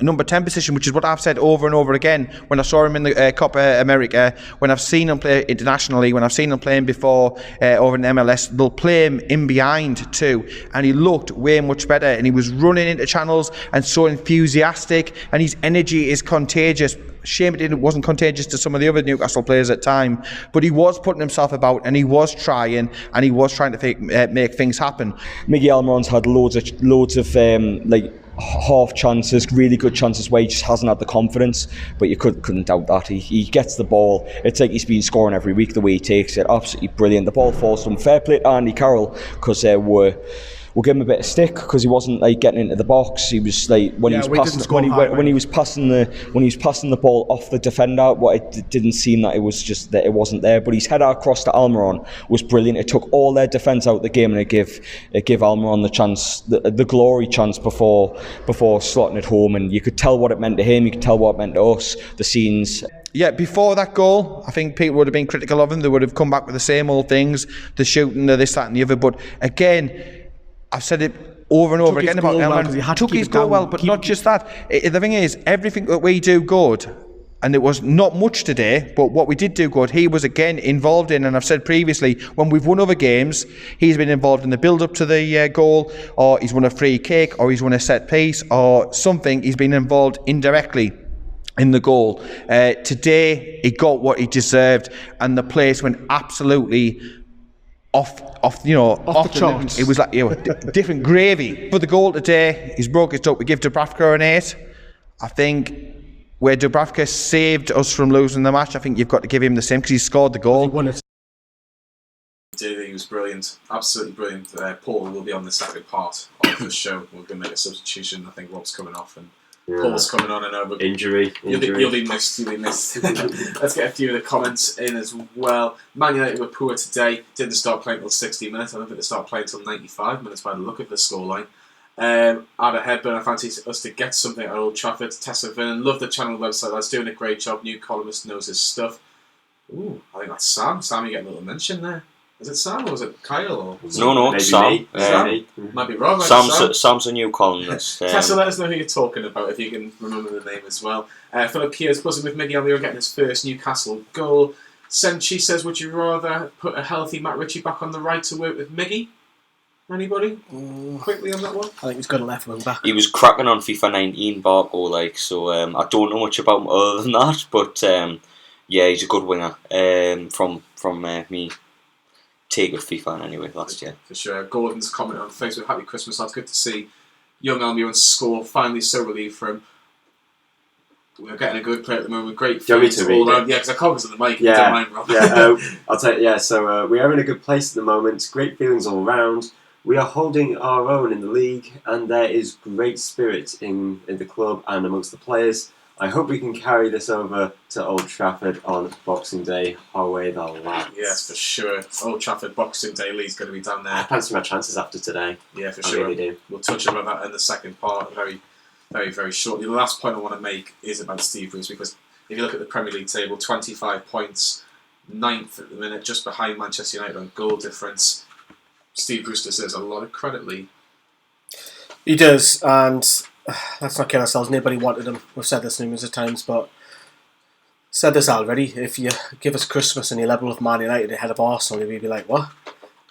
number 10 position, which is what I've said over and over again when I saw him in the Copa America, when I've seen him play internationally, when I've seen him playing before over in MLS. They'll play him in behind too, and he looked way much better, and he was running into channels and so enthusiastic, and his energy is contagious. Shame it wasn't contagious to some of the other Newcastle players at time, but he was putting himself about, and he was trying to make things happen. Miguel Almiron's had loads of like half chances, really good chances where he just hasn't had the confidence, but you couldn't doubt that. He gets the ball. It's like he's been scoring every week, the way he takes it. Absolutely brilliant. The ball falls to him. Fair play to Andy Carroll, because we'll give him a bit of stick because he wasn't like getting into the box. He was like when he was passing the ball off the defender. It didn't seem that it was just that it wasn't there. But his header across to Almiron was brilliant. It took all their defence out of the game, and it gave Almiron the chance, the glory chance before slotting it home. And you could tell what it meant to him. You could tell what it meant to us. The scenes. Yeah, before that goal, I think people would have been critical of him. They would have come back with the same old things, the shooting, the this, that, and the other. But again, I've said it over and over again about Elman. He took his goal well, but not just that. The thing is, everything that we do good, and it was not much today, but what we did do good, he was again involved in, and I've said previously, when we've won other games, he's been involved in the build-up to the goal, or he's won a free kick, or he's won a set piece, or something. He's been involved indirectly in the goal. Today, he got what he deserved, and the place went absolutely off the charts. It was like different gravy. For the goal today, he's broke it up. We give Dubravka an 8. I think where Dubravka saved us from losing the match, I think you've got to give him the same because he scored the goal. He was brilliant, absolutely brilliant. Paul will be on the second part of the show. We're going to make a substitution. I think Rob's coming off and Paul's coming on, and over. Injury. You'll be missed. Let's get a few of the comments in as well. Man United were poor today. Didn't start playing until 60 minutes. I don't think they started playing until 95 minutes by the look of the scoreline. Out of Headburn, I fancy us to get something at Old Trafford. Tessa Vernon, love the channel website. That's doing a great job. New columnist knows his stuff. Ooh, I think that's Sam. Sam, you get a little mention there. Is it Sam or is it Kyle? Or No, it's Sam. Sam? Might be wrong. Sam's a new columnist. Tessa, let us know who you're talking about if you can remember the name as well. Philip Kears buzzing with Miguel Almiron getting his first Newcastle goal. Senchi says, would you rather put a healthy Matt Ritchie back on the right to work with Miggy? Anybody? Quickly on that one? I think he's got a left wing back. He was cracking on FIFA 19 Barco, so I don't know much about him other than that, but yeah, he's a good winger from me. Take of FIFA anyway last year. For sure. Gordon's comment on Facebook, happy Christmas, lads. Good to see young Almiron score. Finally so relieved for him. We're getting a good player at the moment. Great feelings all around. Yeah, because I can't on the mic. Yeah, don't mind, Rob. I'll tell you. Yeah, so we are in a good place at the moment. Great feelings all around. We are holding our own in the league, and there is great spirit in the club and amongst the players. I hope we can carry this over to Old Trafford on Boxing Day. Away the lads. Yes, for sure. Old Trafford Boxing Day. Lee's going to be down there. I fancy my chances after today. Yeah, for sure. I really do. We'll touch on that in the second part very, very, very shortly. The last point I want to make is about Steve Bruce, because if you look at the Premier League table, 25 points, 9th at the minute, just behind Manchester United on goal difference. Steve Bruce deserves a lot of credit, Lee. He does, and let's not kid ourselves. Nobody wanted him. We've said this numerous times, but said this already. If you give us Christmas and you level with Man United ahead of Arsenal, we'd be like, what?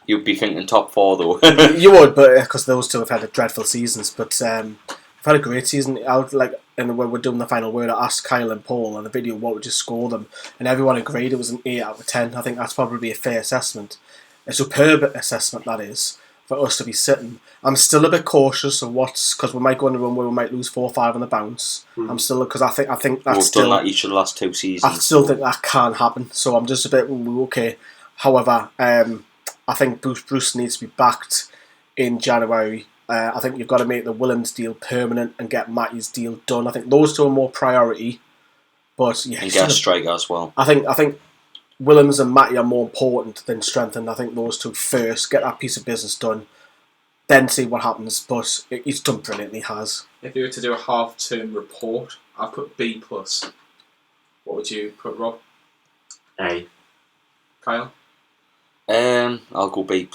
You'd be thinking top 4 though. You would, but because those two have had dreadful seasons. But we've had a great season. I would like and when we're doing the final word, I asked Kyle and Paul on the video what would you score them, and everyone agreed it was an 8 out of 10. I think that's probably a fair assessment, a superb assessment that is, for us to be sitting. I'm still a bit cautious of because we might go on a run where we might lose 4 or 5 on the bounce. I'm still, because I think that's We've still done that each of the last 2 seasons. I still think that can happen. So I'm just a bit okay. However, I think Bruce needs to be backed in January. I think you've got to make the Willems deal permanent and get Matty's deal done. I think those two are more priority. But yeah, and get a striker as well. I think Willems and Matty are more important than strengthened. I think those two first, get that piece of business done, then see what happens. But he's done brilliantly, has. If you were to do a half-term report, I'd put B+. What would you put, Rob? A. Kyle? I'll go B+.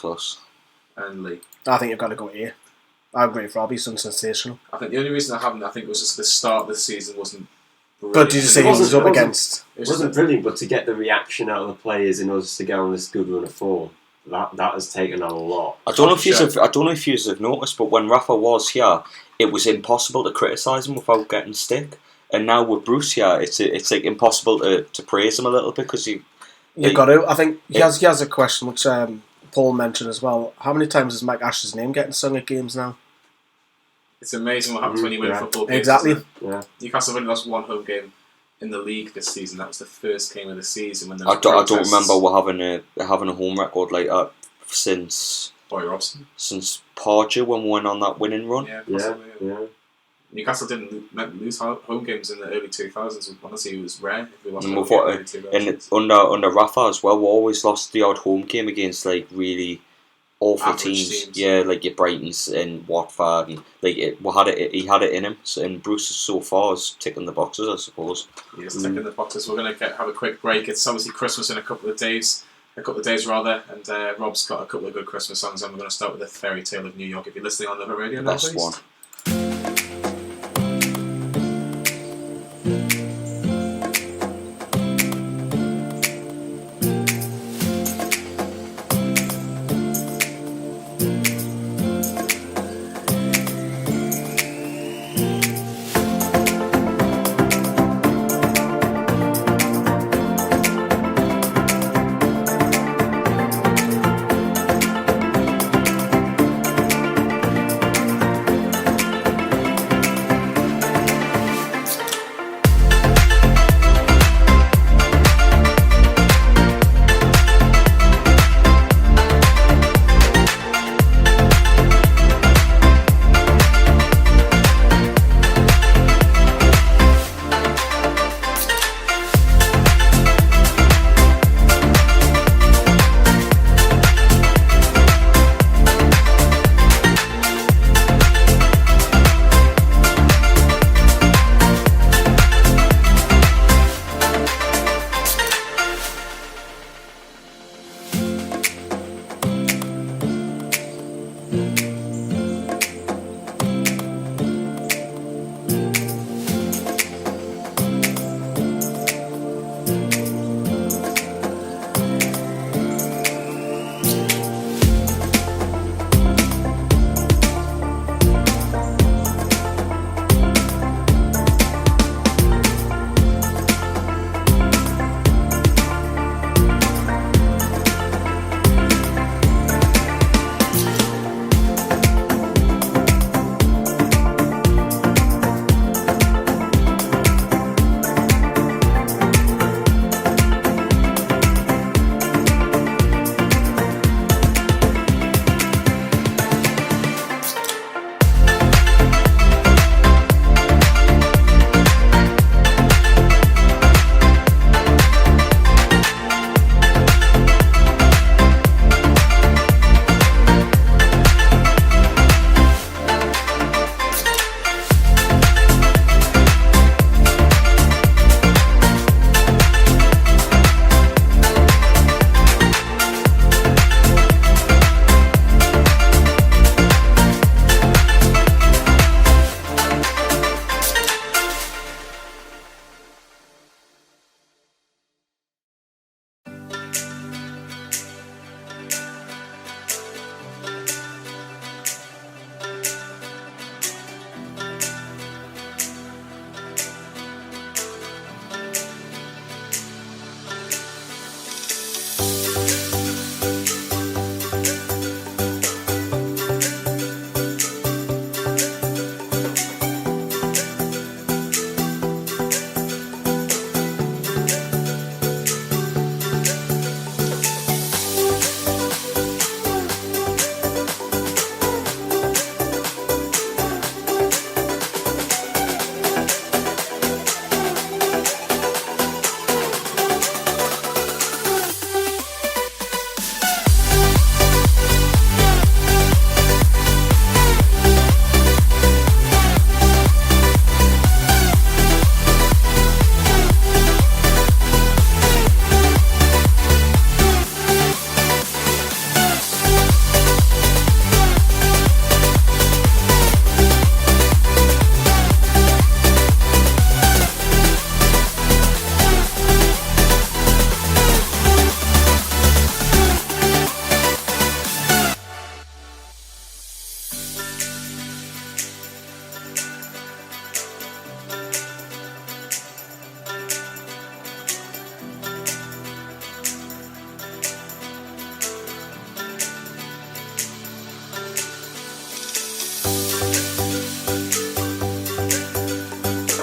And Lee? I think you've got to go A. I agree with Rob, he's done sensational. I think the only reason I haven't, I think, was just the start of the season wasn't brilliant. But did you say he was up against? It wasn't brilliant, but to get the reaction out of the players in us to go on this good run of form, that has taken a lot. I don't know if you have noticed, but when Rafa was here, it was impossible to criticise him without getting stick. And now with Bruce here, it's like impossible to praise him a little bit because you've got to. I think he has a question which Paul mentioned as well. How many times is Mike Ash's name getting sung at games now? It's amazing what happens when you win football games. Exactly. Yeah. Newcastle have only lost 1 home game in the league this season. That was the first game of the season when I don't remember we're having a home record like that since Boy Robson. Since Pardew when we went on that winning run. Yeah, possibly. Yeah. Newcastle didn't lose home games in the early 2000s. Honestly, it was rare if we lost home games in the early 2000s. Under Rafa as well, we always lost the odd home game against like really awful teams. Yeah, like your Brightons and Watford, and like he had it in him. And Bruce so far is ticking the boxes, I suppose. He is ticking the boxes. We're going to have a quick break. It's obviously Christmas in a couple of days, and Rob's got a couple of good Christmas songs, and we're going to start with the Fairy Tale of New York. If you're listening on the radio now, best one.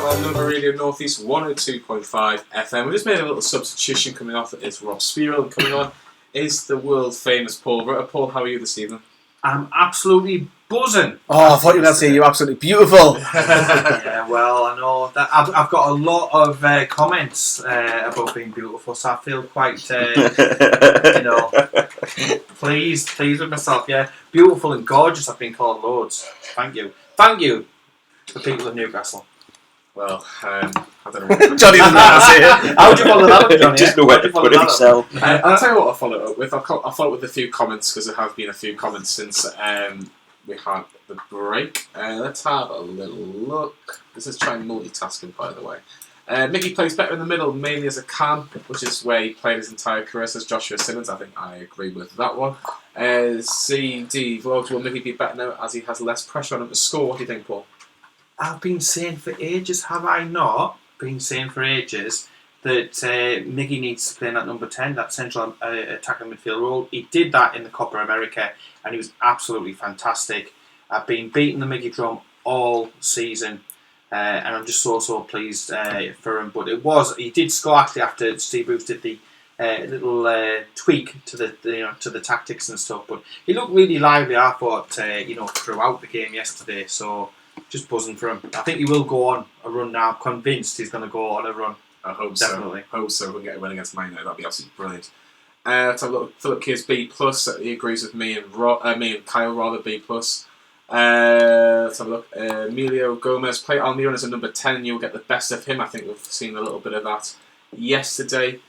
on Nova Radio Northeast 102.5 FM. We just made a little substitution. Coming off is Rob Spieral, and coming on is the world famous Paul Rutter. Paul, how are you this evening? I'm absolutely buzzing. Oh, I thought you were going to say you're absolutely beautiful. Yeah, well, I know that I've got a lot of comments about being beautiful, so I feel quite, pleased with myself. Yeah, beautiful and gorgeous. I've been called loads. Thank you to the people of Newcastle. Well, I don't know. Johnny doesn't know how to say it. How would you follow that up, Johnny? Just know where to put it himself. I'll tell you what I'll follow it up with. I'll follow it with a few comments, because there have been a few comments since we had the break. Let's have a little look. This is trying multitasking, by the way. Mickey plays better in the middle, mainly as a cam, which is where he played his entire career, says Joshua Simmons. I think I agree with that one. CD Vlogs, will Mickey be better now as he has less pressure on him to score? What do you think, Paul? I've been saying for ages, have I not? Been saying for ages that Miggy needs to play in that number 10, that central attacking midfield role. He did that in the Copa America, and he was absolutely fantastic. I've been beating the Miggy drum all season, and I'm just so pleased for him. But he did score actually after Steve Bruce did the little tweak to the tactics and stuff. But he looked really lively, I thought, throughout the game yesterday. So just buzzing for him. I think he will go on a run now. I'm convinced he's going to go on a run. I hope Definitely. so. Hope so. We'll get a win against Man United. That'd be absolutely brilliant. Let's have a look. Philip Kears B+. He agrees with me and Kyle rather B+. Let's have a look. Emilio Gomez, play Almiron as a number 10 and you'll get the best of him. I think we've seen a little bit of that yesterday.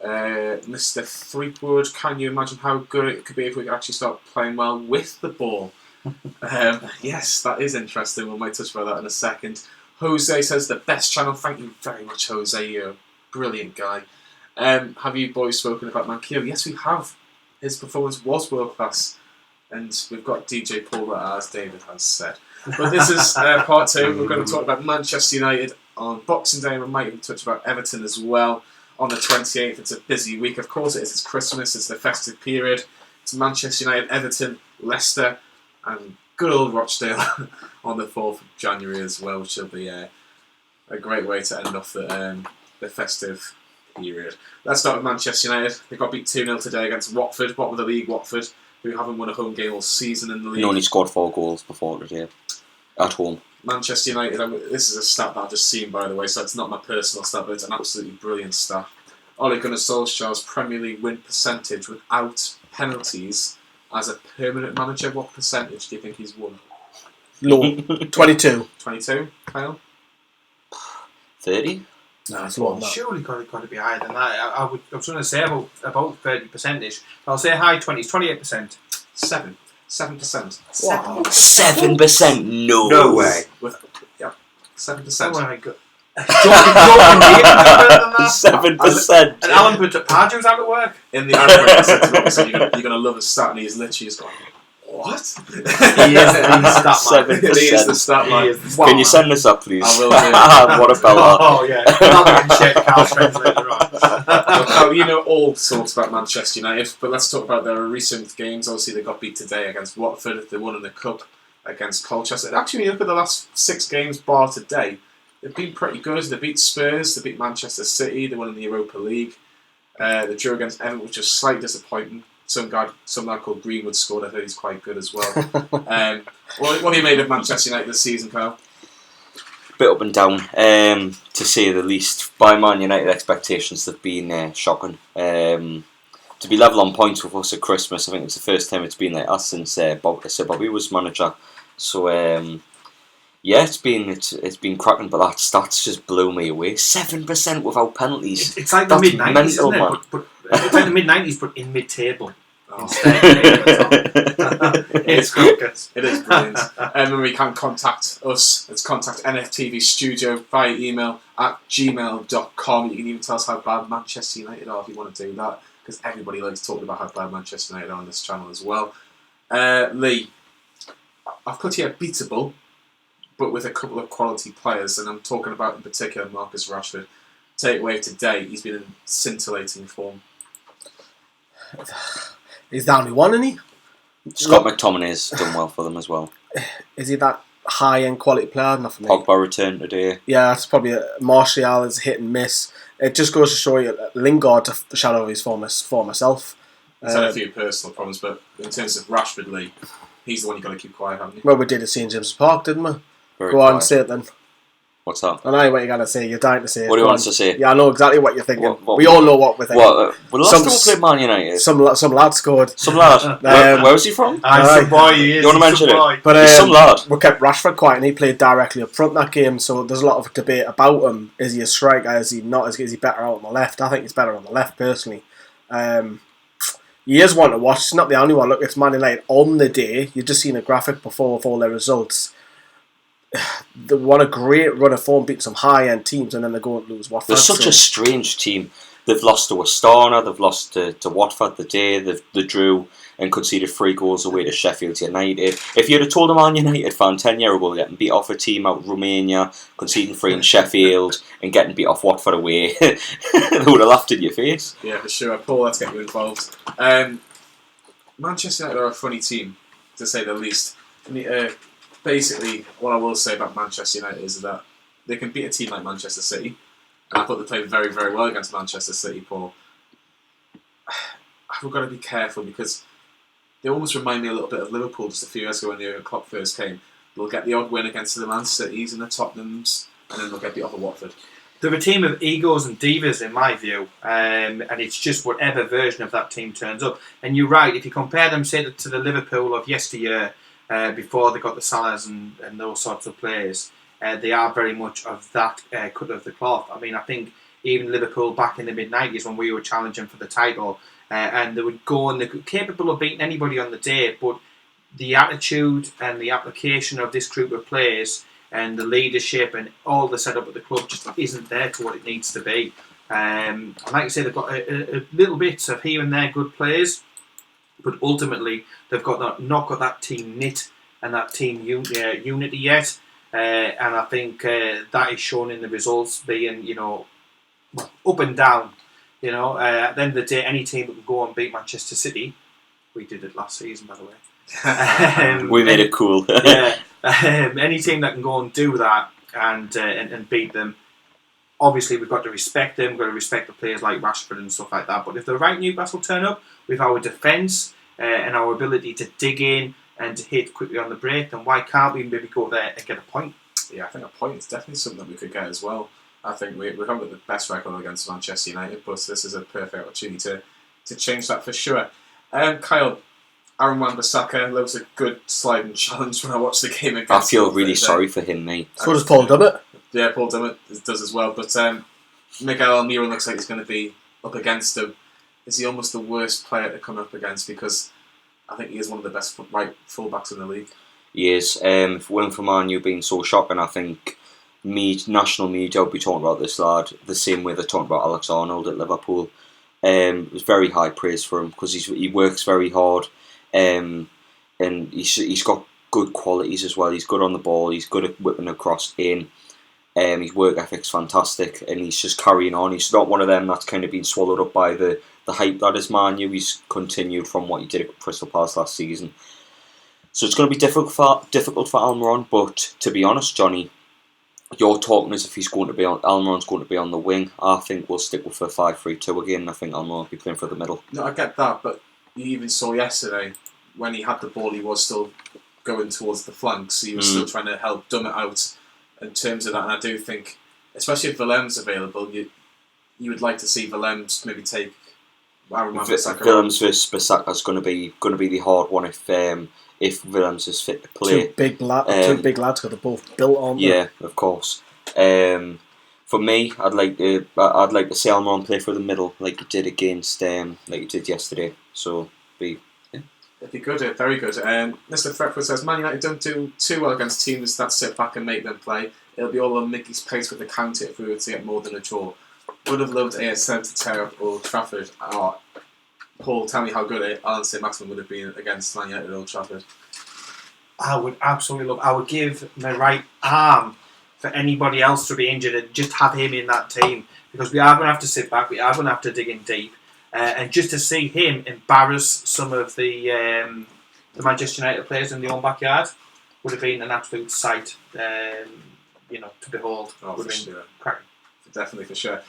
Mr. Threepwood, can you imagine how good it could be if we could actually start playing well with the ball? Yes, that is interesting. We might touch about that in a second. Jose says the best channel. Thank you very much, Jose. You're a brilliant guy. Have you boys spoken about Manquillo? Yes, we have. His performance was world class, and we've got DJ Paul Rutter, as David has said. But this is part 2. We're going to talk about Manchester United on Boxing Day, and we might even touch about Everton as well on the 28th. It's a busy week. Of course, it is. It's Christmas. It's the festive period. It's Manchester United, Everton, Leicester, and good old Rochdale on the 4th of January as well, which will be a great way to end off the festive period. Let's start with Manchester United. They got beat 2-0 today against Watford, bottom of the league, Watford, who haven't won a home game all season in the league. He only scored 4 goals before today, at home. Manchester United, this is a stat that I've just seen, by the way, so it's not my personal stat, but it's an absolutely brilliant stat. Ole Gunnar Solskjaer's Premier League win percentage without penalties as a permanent manager. What percentage do you think he's won? Low. 22. 22, Kyle? 30? No, it's lower than that. Surely got to be higher than that. I was going to say about 30%. I'll say high 20s, 28%. 7%. Wow. 7%? No way. 7%. Oh my God. 7%. And Alan Pardew's out of work. In the advert, I said to Rob, so you're going to love his stat, and he's literally just going, what? He is the stat man. 7%. He is the stat man. Can you send this up, please? I will do. What about that? Oh, yeah. I'll get check Carl's friends later on. Now, you know all sorts about Manchester United, but let's talk about their recent games. Obviously, they got beat today against Watford. They won in the Cup against Colchester. Actually, when you look at the last 6 games bar today, they've been pretty good. They beat Spurs, they beat Manchester City, they won in the Europa League. They drew against Everton, which was a slight disappointment. Some lad called Greenwood scored. I heard he's quite good as well. What have you made of Manchester United this season, Kyle? Bit up and down, to say the least. By Man United expectations, they've been shocking. To be level on points with us at Christmas, I think it's the first time it's been like that since Sir Bobby was manager. So yeah, it's been cracking, but that stats just blew me away. 7% without penalties. It's like the That's mid-90s, mental, isn't it? man. But it's like the mid-90s, but in mid-table. Oh. It's cricket. It is brilliant. And we can contact us. It's contact NFTV Studio via email at gmail.com. You can even tell us how bad Manchester United are if you want to do that, because everybody likes talking about how bad Manchester United are on this channel as well. Lee, I've put here beatable, but with a couple of quality players, and I'm talking about in particular Marcus Rashford. Take away today, he's been in scintillating form. He's the only one, isn't he? Scott McTominay's done well for them as well. Is he that high-end quality player, not for me. Pogba returned today. Yeah, that's probably Martial is hit and miss. It just goes to show you Lingard's the shadow of his former self. He's had a few personal problems, but in terms of Rashford Lee, he's the one you've got to keep quiet, haven't you? Well, we did at St James's Park, didn't we? Very Go on, say it then. What's that? I know what you're going to say. You're dying to say it. What do you Go want on. to say? Yeah, I know exactly what you're thinking. What- we all know what we're thinking. Well, last time we played Man United. Some lad scored. Some lad. Where was he from? Some boy he is. You want to mention it? But He's some lad. we kept Rashford quiet, and he played directly up front that game. So there's a lot of debate about him. Is he a striker? Is he not? Is he better out on the left? I think he's better on the left personally. He is one to watch. He's not the only one. Look, it's Man United on the day. You've just seen a graphic before of all their results. They won a great run of form, beat some high-end teams, and then they go and lose Watford. They're such a strange team. They've lost to Astana, they've lost to Watford the day, they drew and conceded 3 goals away to Sheffield United. If you'd have told a Man United fan 10 years ago getting beat off a team out of Romania, conceding 3 in Sheffield, and getting beat off Watford away, they would have laughed in your face. Yeah, for sure. Paul, let's get you involved. Manchester United are a funny team, to say the least. Basically, what I will say about Manchester United is that they can beat a team like Manchester City, and I thought they played very, very well against Manchester City, Paul. We've got to be careful because they almost remind me a little bit of Liverpool just a few years ago when Jurgen Klopp first came. They'll get the odd win against the Man Cities and the Tottenhams, and then they'll get beat off of Watford. They're a team of egos and divas, in my view, and it's just whatever version of that team turns up. And you're right, if you compare them, say, to the Liverpool of yesteryear, before they got the Salahs and those sorts of players, they are very much of that cut of the cloth. I mean, I think even Liverpool back in the mid-90s when we were challenging for the title, and they would go and they're capable of beating anybody on the day, but the attitude and the application of this group of players and the leadership and all the setup of the club just isn't there to what it needs to be. And like you say, they've got a little bit of here and there good players, but ultimately they've not got that team knit and that team unity yet. And I think that is shown in the results being, up and down. At the end of the day, any team that can go and beat Manchester City, we did it last season, by the way. We made it cool. Yeah, any team that can go and do that and beat them, obviously we've got to respect them. We've got to respect the players like Rashford and stuff like that. But if the right Newcastle turn up with our defence and our ability to dig in and to hit quickly on the break, then why can't we maybe go there and get a point? Yeah, I think a point is definitely something that we could get as well. I think we haven't got the best record against Manchester United, but this is a perfect opportunity to change that for sure. Kyle, Aaron Wan-Bissaka looks a good sliding challenge when I watched the game against. I feel really sorry for him, mate. So does Paul Dummett. Yeah, Paul Dummett does as well. But Miguel Almiron looks like he's going to be up against him. Is he almost the worst player to come up against? Because I think he is one of the best right fullbacks in the league. He is. If it weren't for Man U being so shocking, I think national media will be talking about this lad the same way they're talking about Alex Arnold at Liverpool. It was very high praise for him because he works very hard, and he's got good qualities as well. He's good on the ball. He's good at whipping across in. His work ethic's fantastic, and he's just carrying on. He's not one of them that's kind of been swallowed up by the hype that is Man U. He's continued from what he did at Crystal Palace last season. So it's going to be difficult for Almiron, but to be honest, Johnny, you're talking as if Almiron's going to be on the wing. I think we'll stick with a 5-3-2 again. I think Almiron will be playing for the middle. No, I get that, but you even saw yesterday when he had the ball, he was still going towards the flanks. He was still trying to help Dummett out in terms of that. And I do think, especially if Willem's available, you would like to see Willem's maybe take Aaron Wan-Bissaka. Willems versus Bissaka is going to be the hard one if Willems is fit to play. Two big lads who are both built on. Yeah, of course. For me, I'd like to see Almiron play for the middle like he did yesterday. So it'd be good, very good. Mr. Thetford says Man United don't do too well against teams that sit back and make them play. It'll be all on Mickey's pace with the counter if we were to get more than a draw. Would have loved ASM to tear up Old Trafford. Paul, tell me how good saint-maximin would have been against Man United at Old Trafford. I would absolutely love. I would give my right arm for anybody else to be injured and just have him in that team, because we are going to have to sit back. We are going to have to dig in deep, and just to see him embarrass some of the Manchester United players in their own backyard would have been an absolute sight, to behold. Oh, would for have been sure. cracking. Definitely, for sure.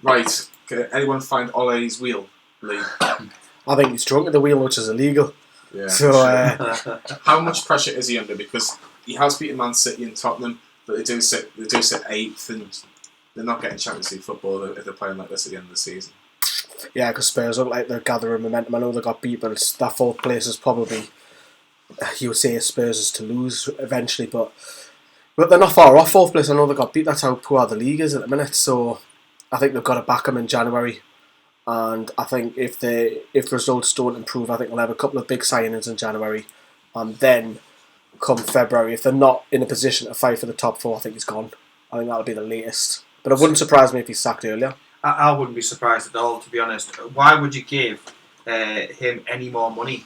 Right, can anyone find Ole's wheel, Lee? I think he's drunk at the wheel, which is illegal. Yeah. So, how much pressure is he under? Because he has beaten Man City and Tottenham, but they do sit 8th, and they're not getting Champions League football if they're playing like this at the end of the season. yeah, because Spurs look like they're gathering momentum. I know they got beat, but that 4th place is probably, you would say, Spurs is to lose eventually, but they're not far off 4th place. I know they got beat. That's how poor the league is at the minute. So I think they've got to back them in January. And I think if results don't improve, I think we'll have a couple of big signings in January. And then come February, if they're not in a position to fight for the top 4, I think he's gone. I think that'll be the latest. But it wouldn't surprise me if he's sacked earlier. I wouldn't be surprised at all, to be honest. Why would you give him any more money?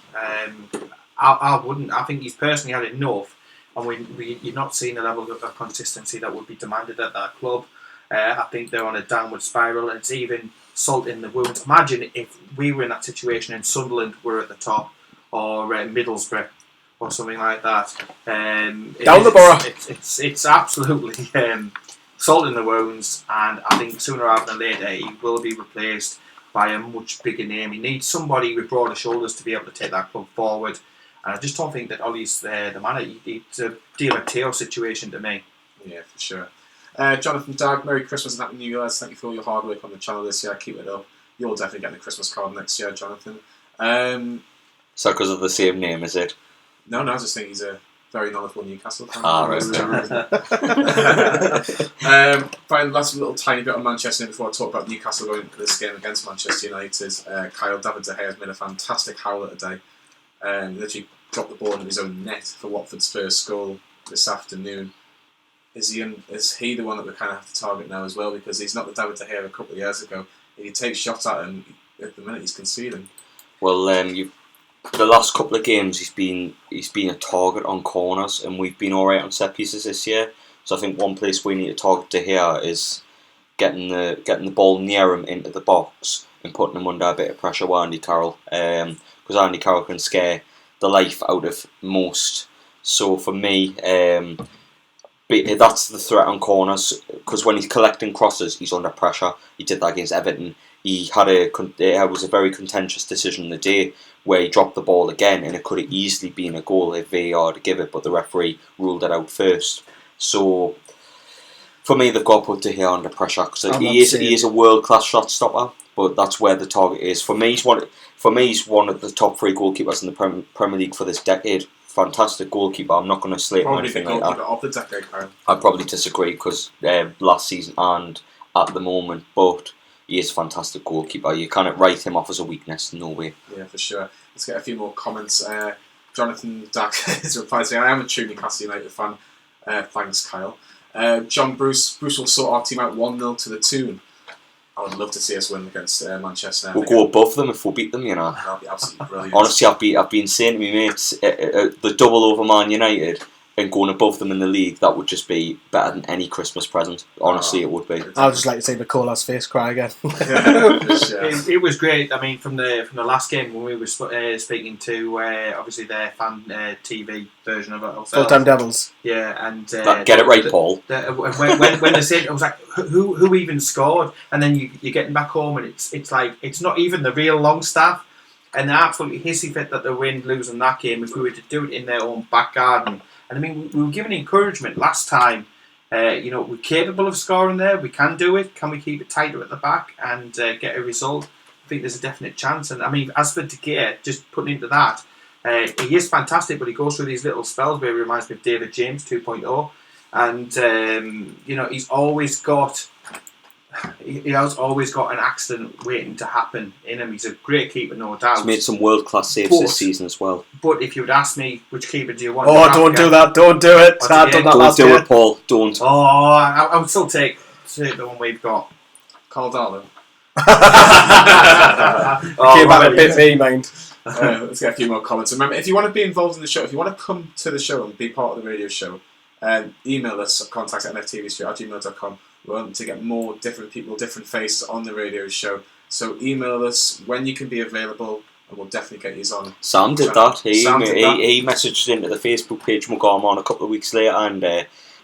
I wouldn't. I think he's personally had enough. And you're not seeing a level of consistency that would be demanded at that club. I think they're on a downward spiral, and it's even salt in the wounds. Imagine if we were in that situation and Sunderland were at the top, or Middlesbrough, or something like that. Down the borough. It's absolutely salt in the wounds, and I think sooner rather than later he will be replaced by a much bigger name. He needs somebody with broader shoulders to be able to take that club forward. And I just don't think that Ollie's the man. It's a Di Matteo situation to me. Yeah, for sure. Jonathan Dag, Merry Christmas and Happy New Year. Thank you for all your hard work on the channel this year. Keep it up. You'll definitely get a Christmas card next year, Jonathan. So because of the same name, is it? No, I just think he's a very knowledgeable Newcastle fan. Right. Fine, last little tiny bit on Manchester before I talk about Newcastle going into this game against Manchester United. Kyle David De Gea has made a fantastic howler today. Literally dropped the ball in his own net for Watford's first goal this afternoon. Is he the one that we kind of have to target now as well? Because he's not the David De Gea a couple of years ago. If you take shots at him, at the minute he's conceding. Well, the last couple of games he's been a target on corners, and we've been alright on set pieces this year. So I think one place we need to target De Gea is getting the ball near him into the box and putting him under a bit of pressure with Andy Carroll. Because Andy Carroll can scare the life out of most. So for me, that's the threat on corners, because when he's collecting crosses, he's under pressure. He did that against Everton. It was a very contentious decision in the day where he dropped the ball again, and it could have easily been a goal if VAR to give it, but the referee ruled it out first. So for me, they've got to put De Gea under pressure, because he is a world-class shot stopper, but that's where the target is. For me, he's one of the top 3 goalkeepers in the Premier League for this decade. Fantastic goalkeeper. I'm not going to slate him or anything like that. Of the decade, Karen. I'd probably disagree, because last season and at the moment, but he is a fantastic goalkeeper. You can't write him off as a weakness, no way. Yeah, for sure. Let's get a few more comments. Jonathan Dack has replied saying, I am a true Newcastle United fan. Thanks, Kyle. John Bruce will sort our team out 1-0 to the tune. I would love to see us win against Manchester. We'll go above them if we beat them, you know. That'll be absolutely brilliant. Honestly, I've been saying to my mates, the double over Man United and going above them in the league, that would just be better than any Christmas present. Honestly, it would be. I would just like to see Nicola's face cry again. Yeah, for sure. It was great. I mean, from the last game when we were speaking to obviously their fan TV version of it ourselves. Full-time Devils. Yeah, and get it right, Paul. When they said, I was like, who even scored? And then you're getting back home, and it's like it's not even the real Longstaff, and they're absolutely hissy fit that they win losing that game. If we were to do it in their own back garden. And I mean, we were given encouragement last time. We're capable of scoring there. We can do it. Can we keep it tighter at the back and get a result? I think there's a definite chance. And I mean, as for De Gea, just putting into that, he is fantastic, but he goes through these little spells where he reminds me of David James 2.0. And he's always got. He has always got an accident waiting to happen in him. He's a great keeper, no doubt. He's made some world-class saves this season as well. But if you would ask me, which keeper do you want? Oh, don't do that. Don't do it. Don't do it, Paul. Don't. Oh, I would still take the one we've got. Carl Darlow. Came back a bit me, mind. Let's get a few more comments. Remember, if you want to be involved in the show, if you want to come to the show and be part of the radio show, email us at contact@nftvstreet@gmail.com. We want to get more different people, different faces on the radio show. So email us when you can be available, and we'll definitely get you on. Sam did that. He messaged into the Facebook page we'll go on a couple of weeks later, and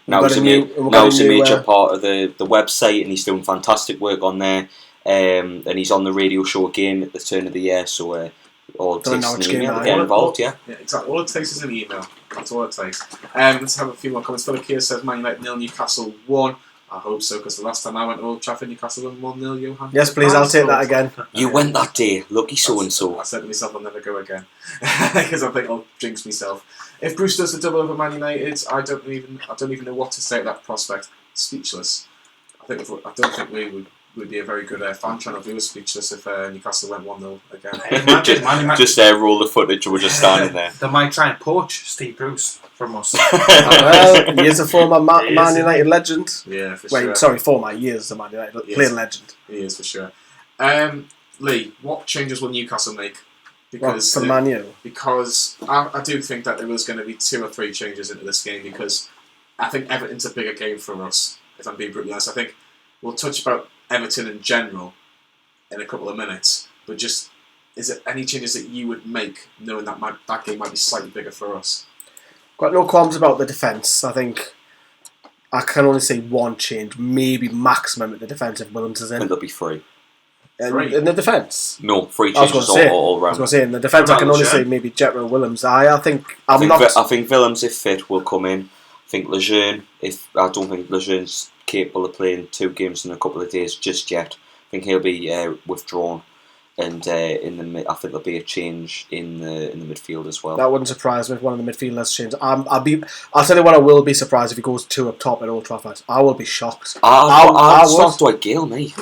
now got he's a a new, major part of the website, and he's doing fantastic work on there. And he's on the radio show again at the turn of the year, so all it takes is an email to get involved. Yeah, exactly. All it takes is an email. That's all it takes. Let's have a few more comments. Philip here says Man United 0, Newcastle 1. I hope so, because the last time I went to Old Trafford, Newcastle won 1-0. Johan. Yes, please, I'll take that again. You went that day, lucky so and so. I said to myself, I'll never go again, because I think I'll jinx myself. If Bruce does the double over Man United, I don't even know what to say at that prospect. Speechless. I don't think we would be a very good fan channel. We were speechless if Newcastle went 1-0 again. Just roll the footage, and we're just standing there. They might try and poach Steve Bruce from us. Well, he is a former Man United legend. Yeah, for sure. Wait, sorry, former. He is a Man United playing legend. He is, for sure. Lee, what changes will Newcastle make? Because for Man U? Because I do think that there was going to be 2 or 3 changes into this game, because I think Everton's a bigger game for us, if I'm being brutally honest. I think we'll touch about Everton in general in a couple of minutes, but just, is there any changes that you would make, knowing that that game might be slightly bigger for us? Got no qualms about the defence. I think I can only say one change, maybe maximum at the defence if Williams is in. I think there'll be 3. In the defence? No, 3 changes all round. I was going to say, in the defence I can only say maybe Jethro Williams. I think Willems, if fit, will come in. I think Lejeune, I don't think Lejeune's capable of playing 2 games in a couple of days just yet. I think he'll be withdrawn, and I think there'll be a change in the midfield as well. That wouldn't surprise me if one of the midfielders changed. I'll tell you what, I will be surprised if he goes 2 up top at Old Trafford. I will be shocked. I'll start Dwight Gale, me.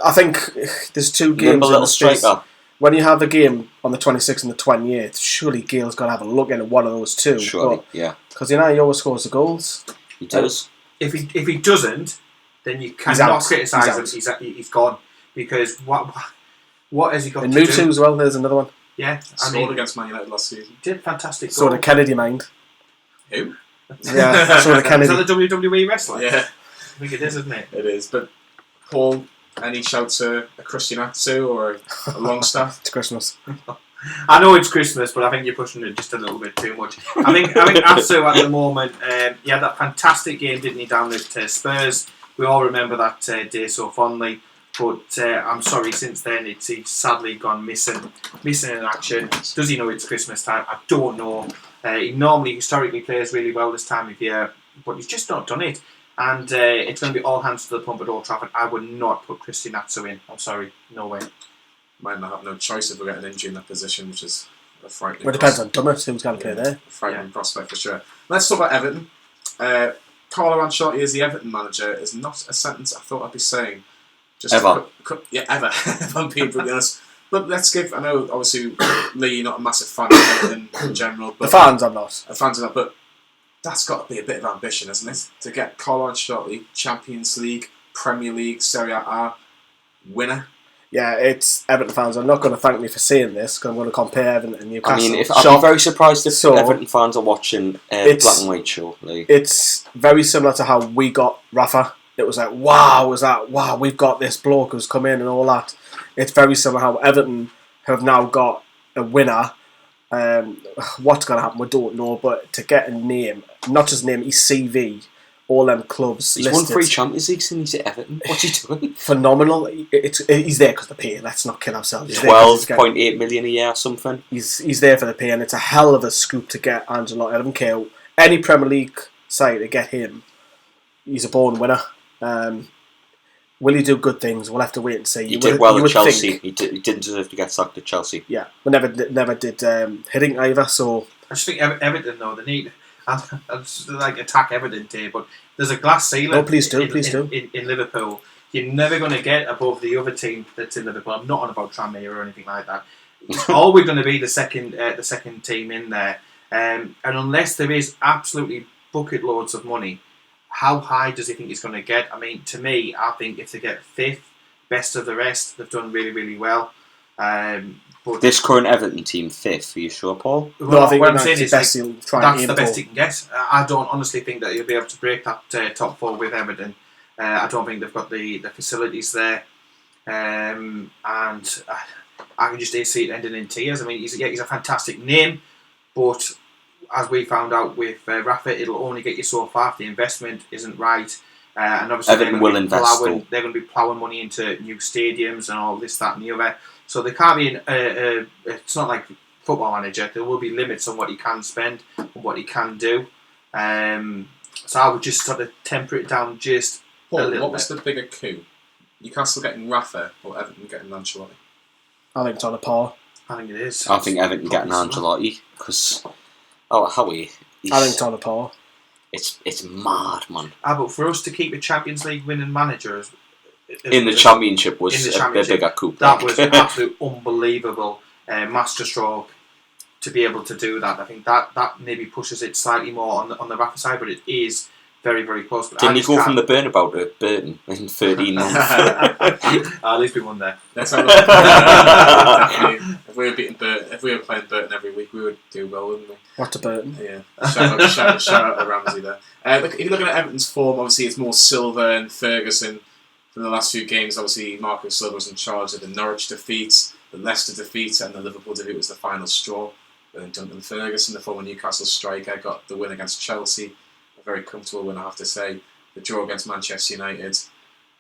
I think there's 2 games Remember in little the space. striker. When you have a game on the 26th and the 28th, surely Gale's got to have a look into one of those 2. Surely, yeah. Because he always scores the goals. He does. If he doesn't, then you cannot criticise him. He's gone, because what has he got and to do? Mutu as well. There's another one. Yeah, scored against Man United last season. Did fantastic. So did Kennedy, mind. Who? Yeah, so did Kennedy. Is that the WWE wrestler? Yeah, I think it is, isn't it? It is. But Paul, any shouts a Christian Atsu or a Longstaff? It's Christmas. I know it's Christmas, but I think you're pushing it just a little bit too much. I think Atsu at the moment, he had that fantastic game, didn't he, down at Spurs? We all remember that day so fondly. But I'm sorry, since then he's sadly gone missing in action. Does he know it's Christmas time? I don't know. He normally historically plays really well this time of year, but he's just not done it. And it's going to be all hands to the pump at Old Trafford. I would not put Christian Atsu in. I'm sorry, no way. Might not have no choice if we get an injury in that position, which is a frightening. Well, it depends on Dummett, who's going to play there. A frightening prospect for sure. Let's talk about Everton. Carlo Ancelotti as the Everton manager is not a sentence I thought I'd be saying. Just ever. Ever. If I'm being brutally honest. But let's give. I know, obviously, Lee, you're not a massive fan of Everton in general. But the fans, I'm not. The fans are not. But that's got to be a bit of ambition, isn't it? To get Carlo Ancelotti, Champions League, Premier League, Serie A winner. Yeah, it's Everton fans. I'm not going to thank me for saying this, because I'm going to compare Everton and Newcastle. I mean, I'd be very surprised if Everton fans are watching Black and White show. Like. It's very similar to how we got Rafa. It was like, wow, we've got this bloke who's come in and all that. It's very similar how Everton have now got a winner. What's going to happen, we don't know, but to get a name, not just name, his CV, all them clubs he's listed. Won 3 Champions Leagues and he's at Everton. What's he doing? Phenomenal. He's there because of the pay. Let's not kid ourselves. 12.8 million a year or something. He's there for the pay, and it's a hell of a scoop to get Ancelotti. I don't care any Premier League side to get him. He's a born winner. Will he do good things? We'll have to wait and see. He did well at Chelsea. He didn't deserve to get sacked at Chelsea. Yeah, we never did hitting either. So I just think Everton, though, they need. I'd like attack Everton today, but there's a glass ceiling. No, please do. In Liverpool, you're never going to get above the other team that's in Liverpool. I'm not on about Tranmere or anything like that. It's always going to be the second team in there, and unless there is absolutely bucket loads of money, how high does he think he's going to get? I mean, to me, I think if they get 5th, best of the rest, they've done really, really well. But this current Everton team 5th, are you sure, Paul? No, I think what I'm saying is that's the best he can get. I don't honestly think that he'll be able to break that top 4 with Everton. I don't think they've got the facilities there, and I can just see it ending in tears. I mean, he's a fantastic name, but as we found out with Rafa, it'll only get you so far if the investment isn't right. And obviously Everton will invest. They're going to be ploughing money into new stadiums and all this, that, and the other. So there can't be it's not like Football Manager. There will be limits on what he can spend and what he can do. So I would just sort of temper it down just a little bit. What was the bigger coup? Newcastle getting Rafa or Everton getting Ancelotti? I think it's on a par. I think it is. I think Everton getting Ancelotti because Howie. I think it's on a par. It's mad, man. But for us to keep a Champions League winning manager in the Championship was a bigger coup. That was an absolute unbelievable masterstroke to be able to do that. I think that maybe pushes it slightly more on the Rafa side, but it is very, very close. But Didn't he go from the Burnabout to Burton in 13 months? At least we won there. Let's have a look. If we were playing Burton every week, we would do well, wouldn't we? What to Burton? Yeah. Shout out to Ramsey there. If you're looking at Everton's form, obviously it's more Silva and Ferguson from the last few games. Obviously, Marco Silva was in charge of the Norwich defeat, the Leicester defeat, and the Liverpool defeat was the final straw. Then Duncan Ferguson, the former Newcastle striker, got the win against Chelsea. A very comfortable win, I have to say. The draw against Manchester United.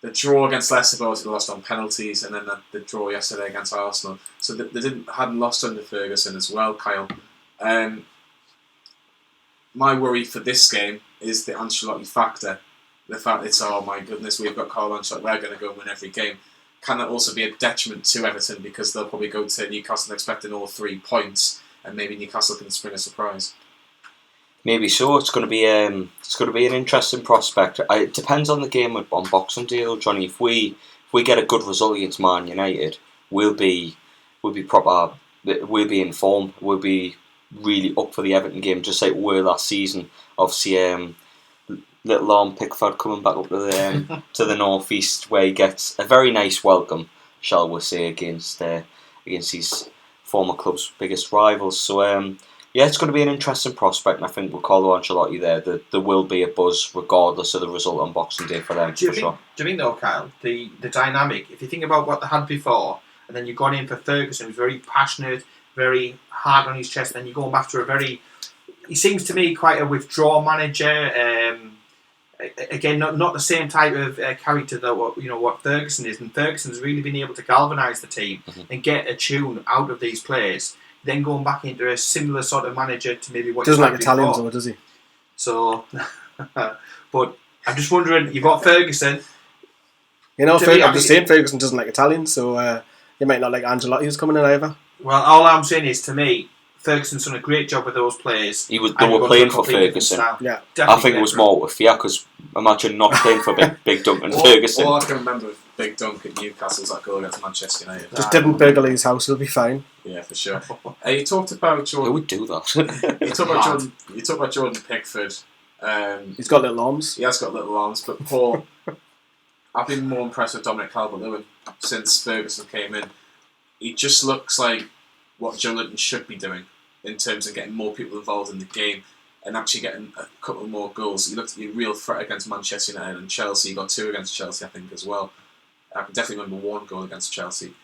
The draw against Leicester, but obviously lost on penalties, and then the draw yesterday against Arsenal. So they hadn't lost under Ferguson as well, Kyle. My worry for this game is the Ancelotti factor. The fact it's, oh my goodness, we've got Carlo Ancelotti, we're going to go and win every game. Can that also be a detriment to Everton because they'll probably go to Newcastle expecting all 3 points, and maybe Newcastle can spring a surprise? Maybe so. It's going to be an interesting prospect. It depends on the game on Boxing Day, Johnny. If we get a good result against Man United, we'll be proper. We'll be in form. We'll be really up for the Everton game, just like we were last season. Obviously, little Arm Pickford coming back up to the North East, where he gets a very nice welcome, shall we say, against his former club's biggest rivals. So yeah, it's going to be an interesting prospect, and I think with Carlo Ancelotti there will be a buzz regardless of the result on Boxing Day for them. Do you think though, Kyle, the dynamic, if you think about what they had before, and then you got in for Ferguson, who's very passionate, very hard on his chest, and you go back to he seems to me quite a withdraw manager. Again, not the same type of character that what Ferguson is, and Ferguson's really been able to galvanise the team and get a tune out of these players. Then going back into a similar sort of manager to maybe what doesn't like Italians, or does he? So, but I'm just wondering, you've got Ferguson. I'm just saying Ferguson doesn't like Italians, so you might not like Ancelotti who's coming in either. Well, all I'm saying is, to me, Ferguson's done a great job with those players. They were playing for Ferguson. Yeah, I think it was more with fear, because imagine not playing for Big Duncan Ferguson. All I can remember with Big Dunk at Newcastle's that goal against Manchester United. Just didn't burgle his house, he'll be fine. Yeah, for sure. You talked about Jordan. Who would do that? You talked about Jordan Pickford. He's got little arms. He has got little arms, but Paul, I've been more impressed with Dominic Calvert-Lewin since Ferguson came in. He just looks like what Joelinton should be doing in terms of getting more people involved in the game and actually getting a couple more goals. He looked to be a real threat against Manchester United and Chelsea. He got 2 against Chelsea, I think, as well. I can definitely remember 1 goal against Chelsea.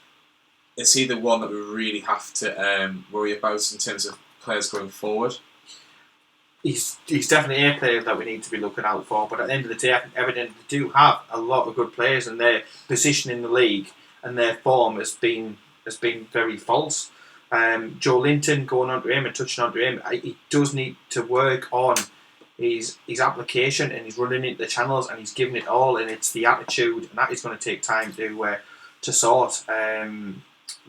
Is he the one that we really have to worry about in terms of players going forward? He's definitely a player that we need to be looking out for, but at the end of the day, I think Everton do have a lot of good players, and their position in the league and their form has been very false. Joelinton, going on to him and touching on to him, he does need to work on his application, and he's running into the channels and he's giving it all, and it's the attitude, and that is going to take time to sort.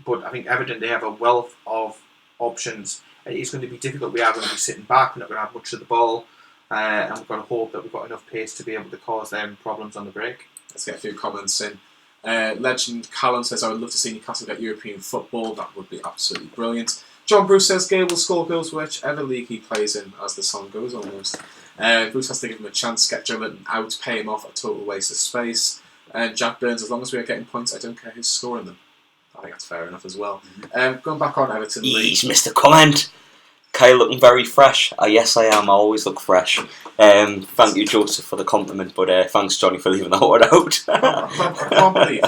But I think Everton, they have a wealth of options. It's going to be difficult. We are going to be sitting back, we're not going to have much of the ball, and we've got to hope that we've got enough pace to be able to cause them problems on the break. Let's get a few comments in. Legend Callum says, I would love to see Newcastle get European football. That would be absolutely brilliant. John Bruce says, Gale will score goals whichever league he plays in, as the song goes almost. Bruce has to give him a chance, get Joelinton out, pay him off, a total waste of space. Jack Burns, as long as we are getting points, I don't care who's scoring them. I think that's fair enough as well. Going back on Everton League. He's missed a comment. Kyle looking very fresh. Yes, I am. I always look fresh. Thank you, Joseph, for the compliment, but thanks, Johnny, for leaving that one out. I can't believe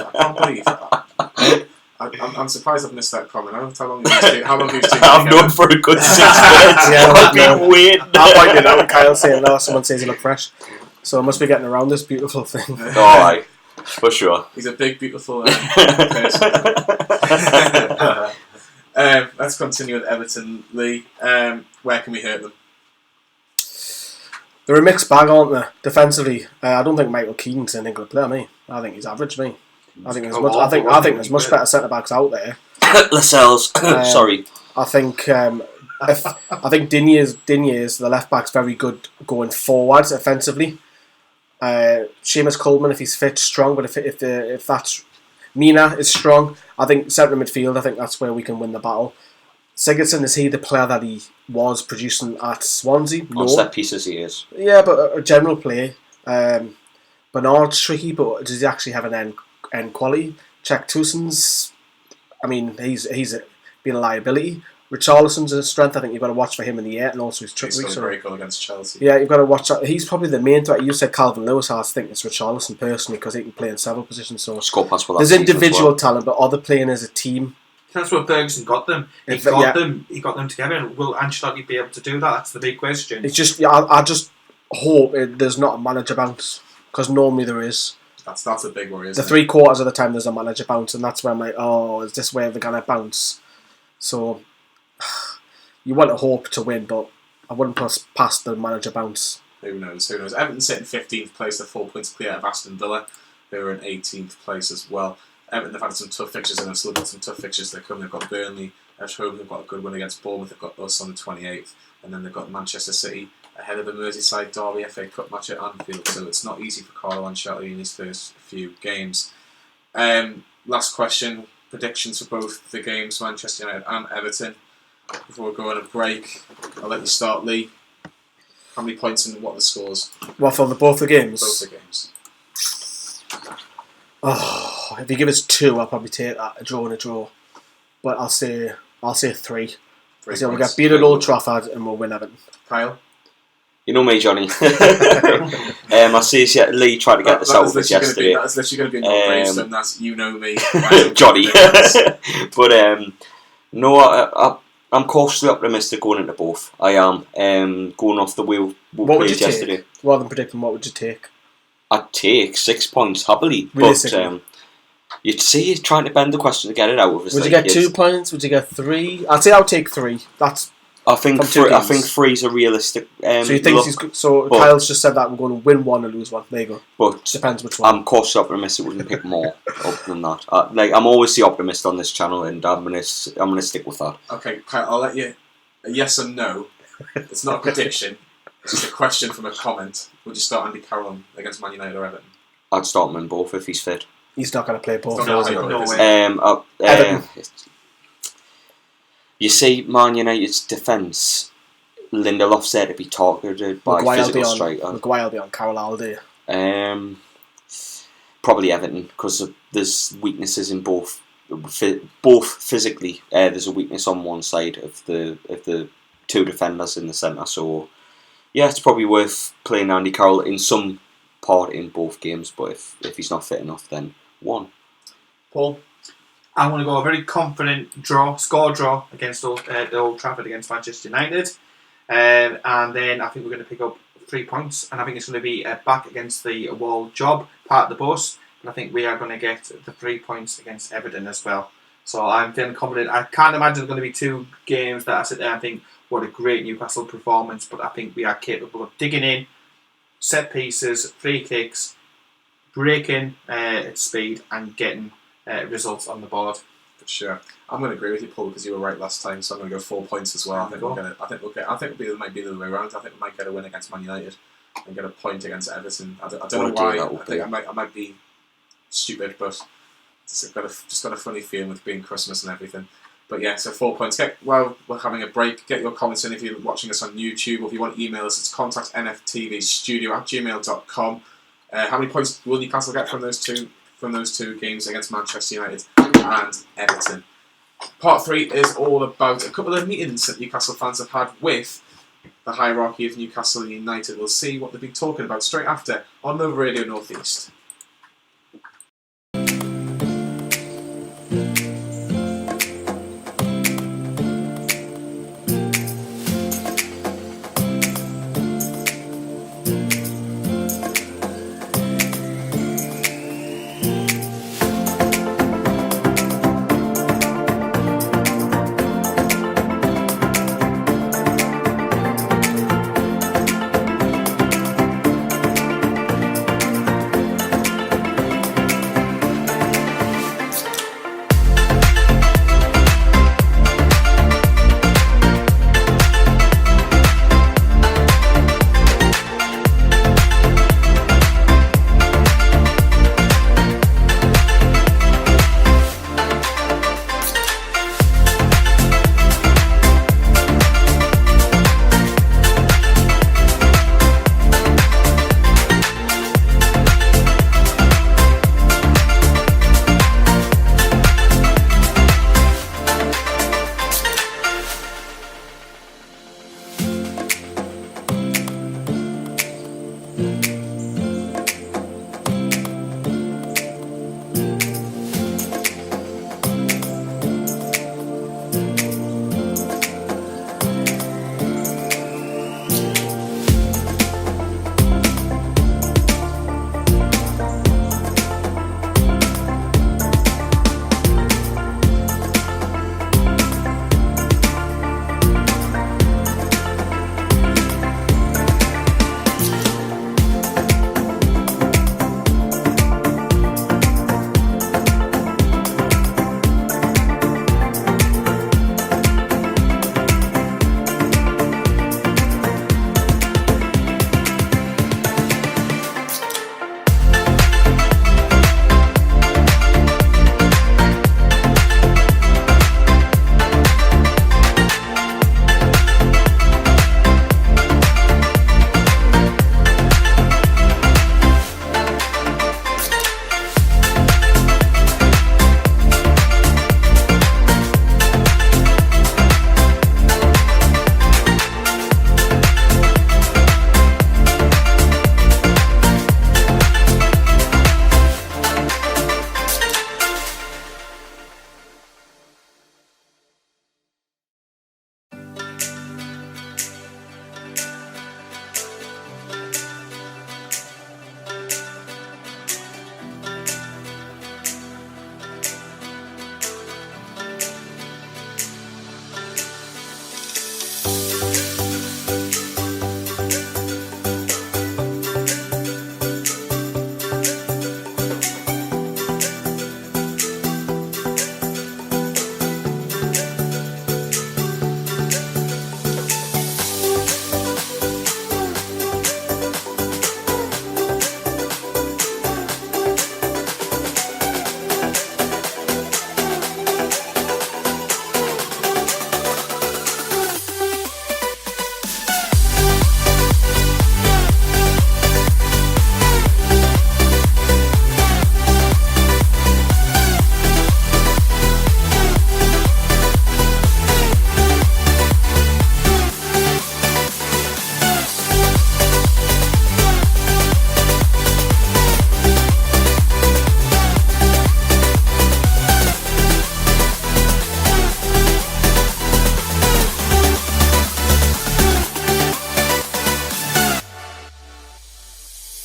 I'm surprised I've missed that comment. How long have you two I've known for a good 6 minutes. Yeah, I've been waiting. I pointed out Kyle saying, "No, someone says you look fresh." So I must be getting around this beautiful thing. Oh, aye, for sure. He's a big, beautiful person. Let's continue with Everton, Lee. Where can we hurt them? They're a mixed bag, aren't they? Defensively, I don't think Michael Keane's an good player. I think he's average. I think there's much better centre backs out there. Lascelles, sorry. I think Dinier's the left back's very good going forward offensively. Seamus Coleman, if he's fit, strong. But if that's Mina is strong, I think centre midfield. I think that's where we can win the battle. Sigurdsson, is he the player that he was producing at Swansea? No. On set pieces he is. Yeah, but a general play. Bernard's tricky, but does he actually have an end quality? Jack Toussaint's, he's been a liability. Richarlison's a strength. I think you've got to watch for him in the air, and also his trick. He's got a great goal against Chelsea. Yeah, you've got to watch out. He's probably the main threat. You said Calvin Lewis. I think it's Richarlison personally because he can play in several positions. So score pass for that. There's individual talent, but are they playing as a team? That's what Ferguson got them. He got them together. And will Ancelotti be able to do that? That's the big question. It's just, I just hope there's not a manager bounce because normally there is. That's a big worry. The 3/4 of the time there's a manager bounce, and that's where I'm like, oh, is this where they're gonna bounce? So you want to hope to win, but I wouldn't pass the manager bounce. Who knows? Everton sit in 15th place. They're 4 points clear of Aston Villa, who are in 18th place as well. Everton have had some tough fixtures and have still got some tough fixtures to come. They've got Burnley at home. They've got a good win against Bournemouth. They've got us on the 28th, and then they've got Manchester City ahead of the Merseyside Derby FA Cup match at Anfield. So it's not easy for Carlo Ancelotti in his first few games. Last question: predictions for both the games, Manchester United and Everton. Before we go on a break, I'll let you start, Lee. How many points and what are the scores? What for both the games? Both the games. Oh, if you give us 2, I'll probably take that, a draw and a draw. But I'll say 3. So we'll get beat at Old Trafford and we'll win Everton. Kyle? You know me, Johnny. I see Lee tried to get this out of us yesterday. That's literally going to be a no-brainer, that's you know me. Johnny. But no, I'm cautiously optimistic going into both. I am. Going off the way we played yesterday. Rather than predicting, what would you take? I'd take 6 points happily. But you'd see you're trying to bend the question to get it out of us. Would you get 2 points? Would you get 3? I'd say I'll take 3. I think 3's a realistic. So you think he's good? So Kyle's just said that we're going to win 1 and lose 1. There you go. But depends which one. I'm cautiously optimistic we can pick more up than that. I'm always the optimist on this channel, and I'm gonna stick with that. Okay, Kyle, I'll let you. A yes and no. It's not a prediction. It's just a question from a comment. Would you start Andy Carroll against Man United or Everton? I'd start him in both if he's fit. He's not going to play both. No way. You see, Man United's defence, Lindelof's there to be targeted by physical striker. Maguire will be on Carroll all day. Probably Everton, because there's weaknesses in both. Both physically, there's a weakness on one side of the 2 defenders in the centre. So, yeah, it's probably worth playing Andy Carroll in some part in both games. But if he's not fit enough, then 1. Paul? I'm going to go a very confident score draw against Old Trafford against Manchester United. And then I think we're going to pick up 3 points. And I think it's going to be back against the wall job, part of the bus. And I think we are going to get the 3 points against Everton as well. So I'm feeling confident. I can't imagine there's going to be 2 games that I sit there and think, what a great Newcastle performance. But I think we are capable of digging in, set pieces, free kicks, breaking at speed and getting results on the board. For sure. I'm going to agree with you, Paul, because you were right last time. So I'm going to go 4 points as well. I think it might be the other way around. I think we might get a win against Man United and get a point against Everton. I don't know why. I think I might be stupid, but just got a funny feeling with being Christmas and everything. But yeah, so 4 points. We're having a break. Get your comments in if you're watching us on YouTube, or if you want to email us, it's contactnftvstudio@gmail.com. How many points will Newcastle get from those two games against Manchester United and Everton? Part 3 is all about a couple of meetings that Newcastle fans have had with the hierarchy of Newcastle United. We'll see what they've been talking about straight after on Nova Radio North East.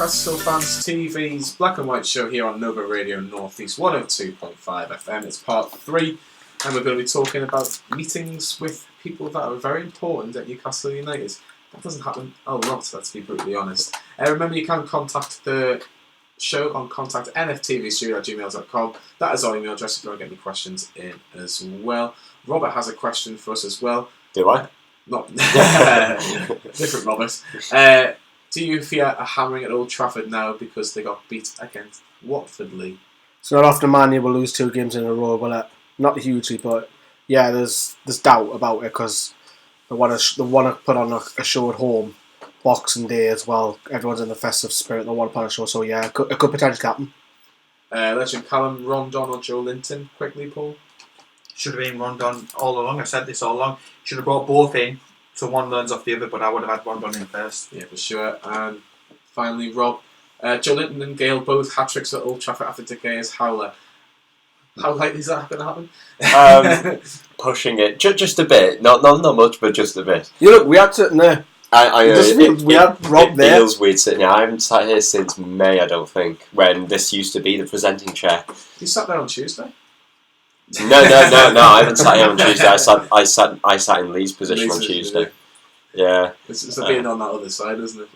Newcastle Fans TV's Black and White show here on Nova Radio Northeast 102.5 FM. It's part 3, and we're going to be talking about meetings with people that are very important at Newcastle United. That doesn't happen a lot, let's be brutally honest. Remember, you can contact the show on contactnftvstudio@gmail.com. That is our email address if you want to get any questions in as well. Robert has a question for us as well. Do I? Not different Robert. Do you fear a hammering at Old Trafford now because they got beat against Watford, Lee? It's not often Man U will lose 2 games in a row, will it? Not hugely, but yeah, there's doubt about it because they want to put on a show at home, Boxing Day as well. Everyone's in the festive spirit. They want to put on a show, so yeah, it could potentially happen. Legend Callum, Rondon or Joelinton? Quickly, Paul. Should have been Rondon all along. I said this all along. Should have brought both in, so one learns off the other. But I would have had Rondon in first. Yeah, for sure. And finally, Rob, Joelinton and Gale both hat tricks at Old Trafford after De Gea's howler. How likely is that going to happen? Pushing it just a bit, not much, but just a bit. You look, we had to. No. We had Rob there. It feels weird sitting here. I haven't sat here since May, I don't think, when this used to be the presenting chair. You sat there on Tuesday? No, I haven't sat here on Tuesday. I sat in Lee's position on Tuesday. Yeah. It's being on that other side, isn't it?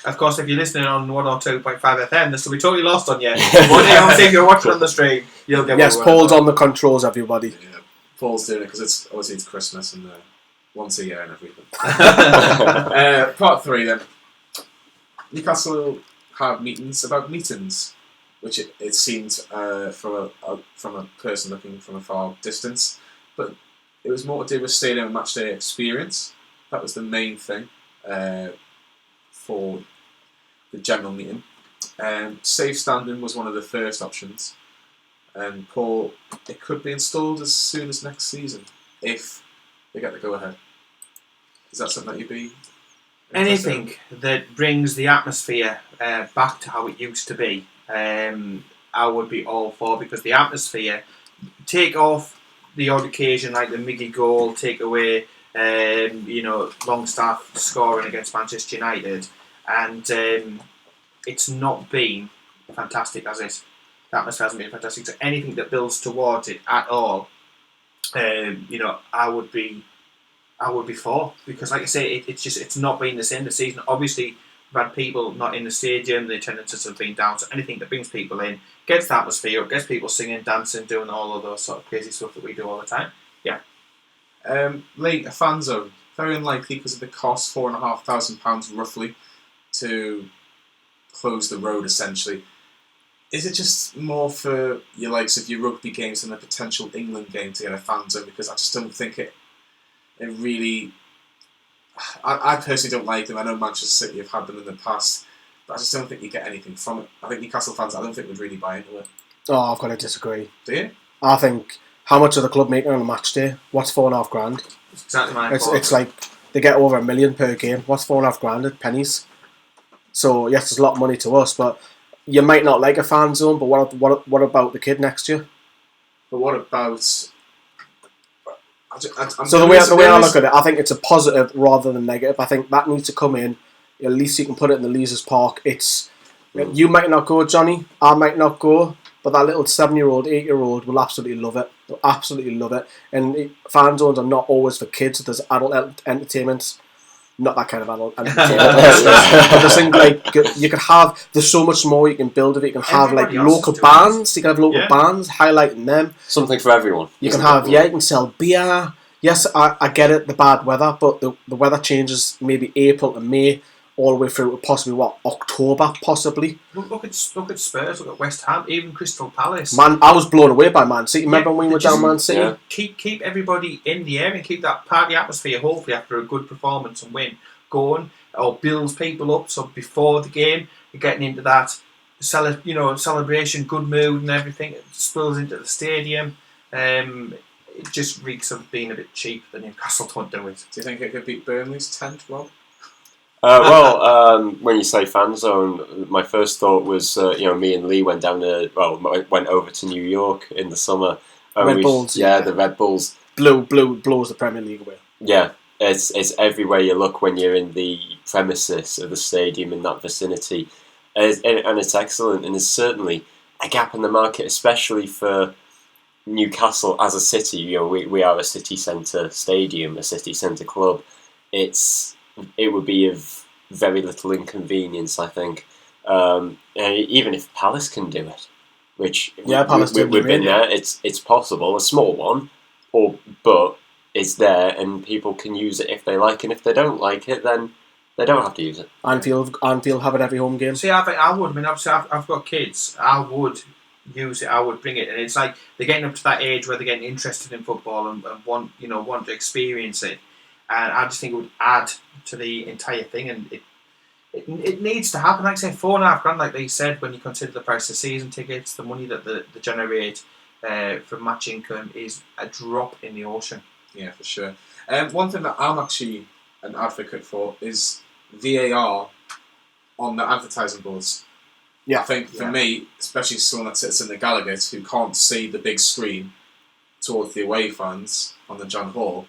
Of course, if you're listening on 102.5 FM, this will be totally lost on you. One day, obviously, if you're watching on the stream, you'll get. Yes, Paul's on the controls, everybody. Yeah, Paul's doing it because it's Christmas and once a year and everything. Part 3 then. Newcastle have meetings about meetings, which it seemed from a person looking from a far distance, but it was more to do with stadium and matchday experience. That was the main thing for the general meeting. Safe standing was one of the first options, and Paul, it could be installed as soon as next season if they get the go ahead. Is that something that you'd be? Anything that brings the atmosphere back to how it used to be, I would be all for, because the atmosphere, take off the odd occasion like the Miggy goal, take away Longstaff scoring against Manchester United, and it's not been fantastic as it. The atmosphere hasn't been fantastic. So anything that builds towards it at all, I would be for, because like I say, it's not been the same this season. Obviously, we've had people not in the stadium, the attendances have been down, so anything that brings people in, gets the atmosphere up, gets people singing, dancing, doing all of those sort of crazy stuff that we do all the time. Yeah. Late, a fan zone. Very unlikely because of the cost, £4,500 roughly, to close the road essentially. Is it just more for your likes of your rugby games than a potential England game to get a fan zone? Because I just don't think it really. I personally don't like them. I know Manchester City have had them in the past, but I just don't think you get anything from it. I think Newcastle fans, I don't think would really buy into it. Oh, I've got to disagree. Do you? I think, how much are the club making on a match day? What's $4,500? It's exactly my fault. It's like they get over $1 million per game. What's $4,500 at pennies? So yes, there's a lot of money to us, but you might not like a fan zone. But what about the kid next year? But what about? So the way I look at it, I think it's a positive rather than negative. I think that needs to come in. At least you can put it in the Leazes Park. You might not go, Johnny. I might not go. But that little 7-year-old, 8-year-old will absolutely love it. They'll absolutely love it. And fan zones are not always for kids. There's adult entertainment. Not that kind of adult entertainment. But there's things like, you could have, there's so much more you can build of it. You can have like local bands. You can have local bands, highlighting them. Something for everyone. You can have, you can sell beer. Yes, I get it, the bad weather, but the weather changes maybe April to May, all the way through to possibly October, possibly. Look at Spurs, look at West Ham, even Crystal Palace. Man, I was blown away by Man City. Remember when we were down Man City? Yeah. Keep everybody in the area and keep that party atmosphere, hopefully after a good performance and win, going, or builds people up, so before the game, you're getting into that celebration, good mood and everything. It spills into the stadium. It just reeks of being a bit cheap. The Newcastle don't do it. Do you think it could beat Burnley's 10th, Rob? When you say fan zone, my first thought was, me and Lee went over to New York in the summer. Red Bulls. Yeah, the Red Bulls. Blows the Premier League away. Yeah, it's everywhere you look when you're in the premises of the stadium in that vicinity. and it's excellent, and it's certainly a gap in the market, especially for Newcastle as a city. You know, we are a city centre stadium, a city centre club. It would be of very little inconvenience, I think. And even if Palace can do it, which Palace we've been there, it's possible, a small one, but it's there, and people can use it if they like, and if they don't like it, then they don't have to use it. Anfield have it every home game. See, I think I would. I mean, obviously, I've got kids. I would use it. I would bring it, and it's like they're getting up to that age where they're getting interested in football and want to experience it. And I just think it would add to the entire thing, and it needs to happen. Like I say, £4.5 like they said, when you consider the price of season tickets, the money that they generate from match income is a drop in the ocean. Yeah, for sure. One thing that I'm actually an advocate for is VAR on the advertising boards. Yeah. I think for me, especially someone that sits in the Gallagher who can't see the big screen towards the away fans on the John Hall,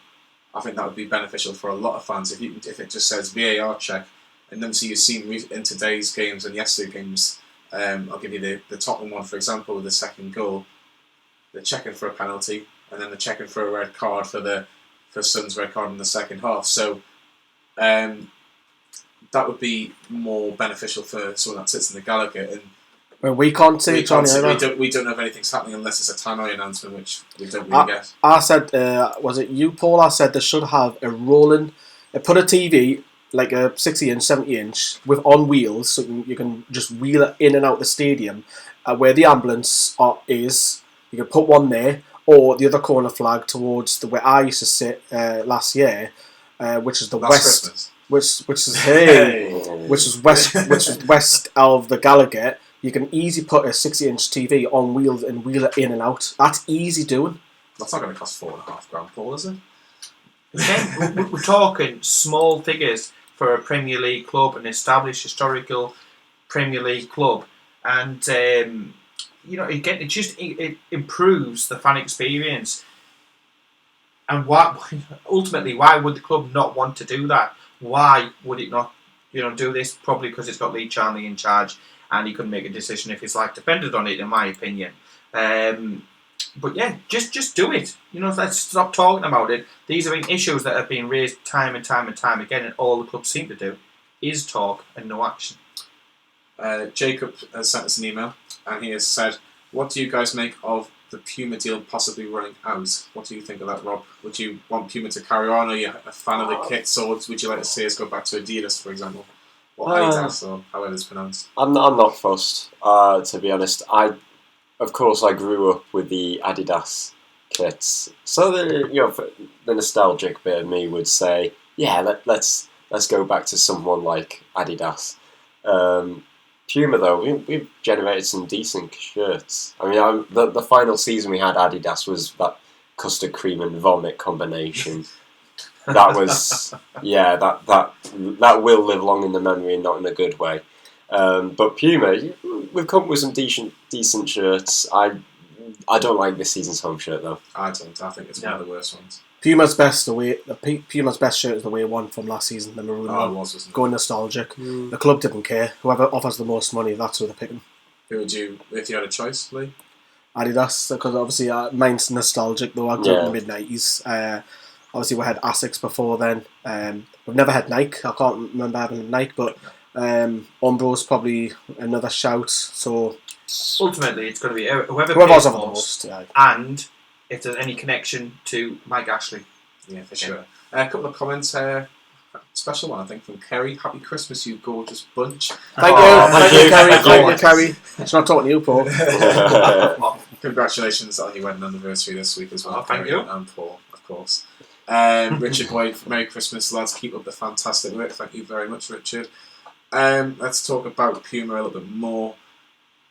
I think that would be beneficial for a lot of fans if it just says VAR check. And then you've seen in today's games and yesterday's games, I'll give you the Tottenham one, for example, with the second goal. They're checking for a penalty, and then they're checking for a red card for Son's red card in the second half. So that would be more beneficial for someone that sits in the Gallagher. And well, we can't see Johnny. We don't know if anything's happening unless it's a tannoy announcement, which we don't really get. I said, was it you, Paul? I said they should have a rolling, put a TV, like a 60-inch, 70-inch, on wheels, so you can just wheel it in and out the stadium, where the ambulance is. You can put one there, or the other corner flag towards where I used to sit last year, which is the west, which is west of the Gallagher. You can easily put a 60-inch TV on wheels and wheel it in and out. That's easy doing. That's not going to cost £4.5, Paul, is it? Again, we're talking small figures for a Premier League club, an established historical Premier League club, and again, it improves the fan experience. And ultimately, why would the club not want to do that? Why would it not, do this? Probably because it's got Lee Charnley in charge, and he couldn't make a decision if his life depended on it, in my opinion. But yeah, just do it. Let's stop talking about it. These have been issues that have been raised time and time and time again, and all the clubs seem to do is talk and no action. Jacob has sent us an email, and he has said, "What do you guys make of the Puma deal possibly running out? What do you think of that, Rob? Would you want Puma to carry on? Are you a fan of the kits, or would you like to see us go back to Adidas, for example? Or Adidas, or however it's pronounced?" I'm not fussed, to be honest. Of course, I grew up with the Adidas kits, so the nostalgic bit of me would say, yeah, let's go back to someone like Adidas. Puma, though, we've generated some decent shirts. I mean, the final season we had Adidas was that custard cream and vomit combination. That was, that will live long in the memory and not in a good way. But Puma, we've come up with some decent shirts. I don't like this season's home shirt though. I don't. I think it's one of the worst ones. Puma's best shirt is the away one from last season, the maroon one. Wasn't it? Going nostalgic. The club didn't care. Whoever offers the most money, that's who they're picking. Who would you, if you had a choice, Lee? Adidas, because obviously mine's nostalgic though. I grew up in the mid-90s. Obviously we had Asics before then. We've never had Nike. I can't remember having a Nike, but Umbro's probably another shout. So ultimately, it's going to be whoever pays the most, and if there's any connection to Mike Ashley. Yeah, for sure. A couple of comments. Special one, I think, from Kerry. Happy Christmas, you gorgeous bunch. Thank you, Kerry. Thank you, Kerry. It's not talking to you, Paul. Congratulations on your wedding anniversary this week as well. Thank you. And Paul, of course. Richard Boyd, Merry Christmas, lads. Keep up the fantastic work. Thank you very much, Richard. Let's talk about Puma a little bit more.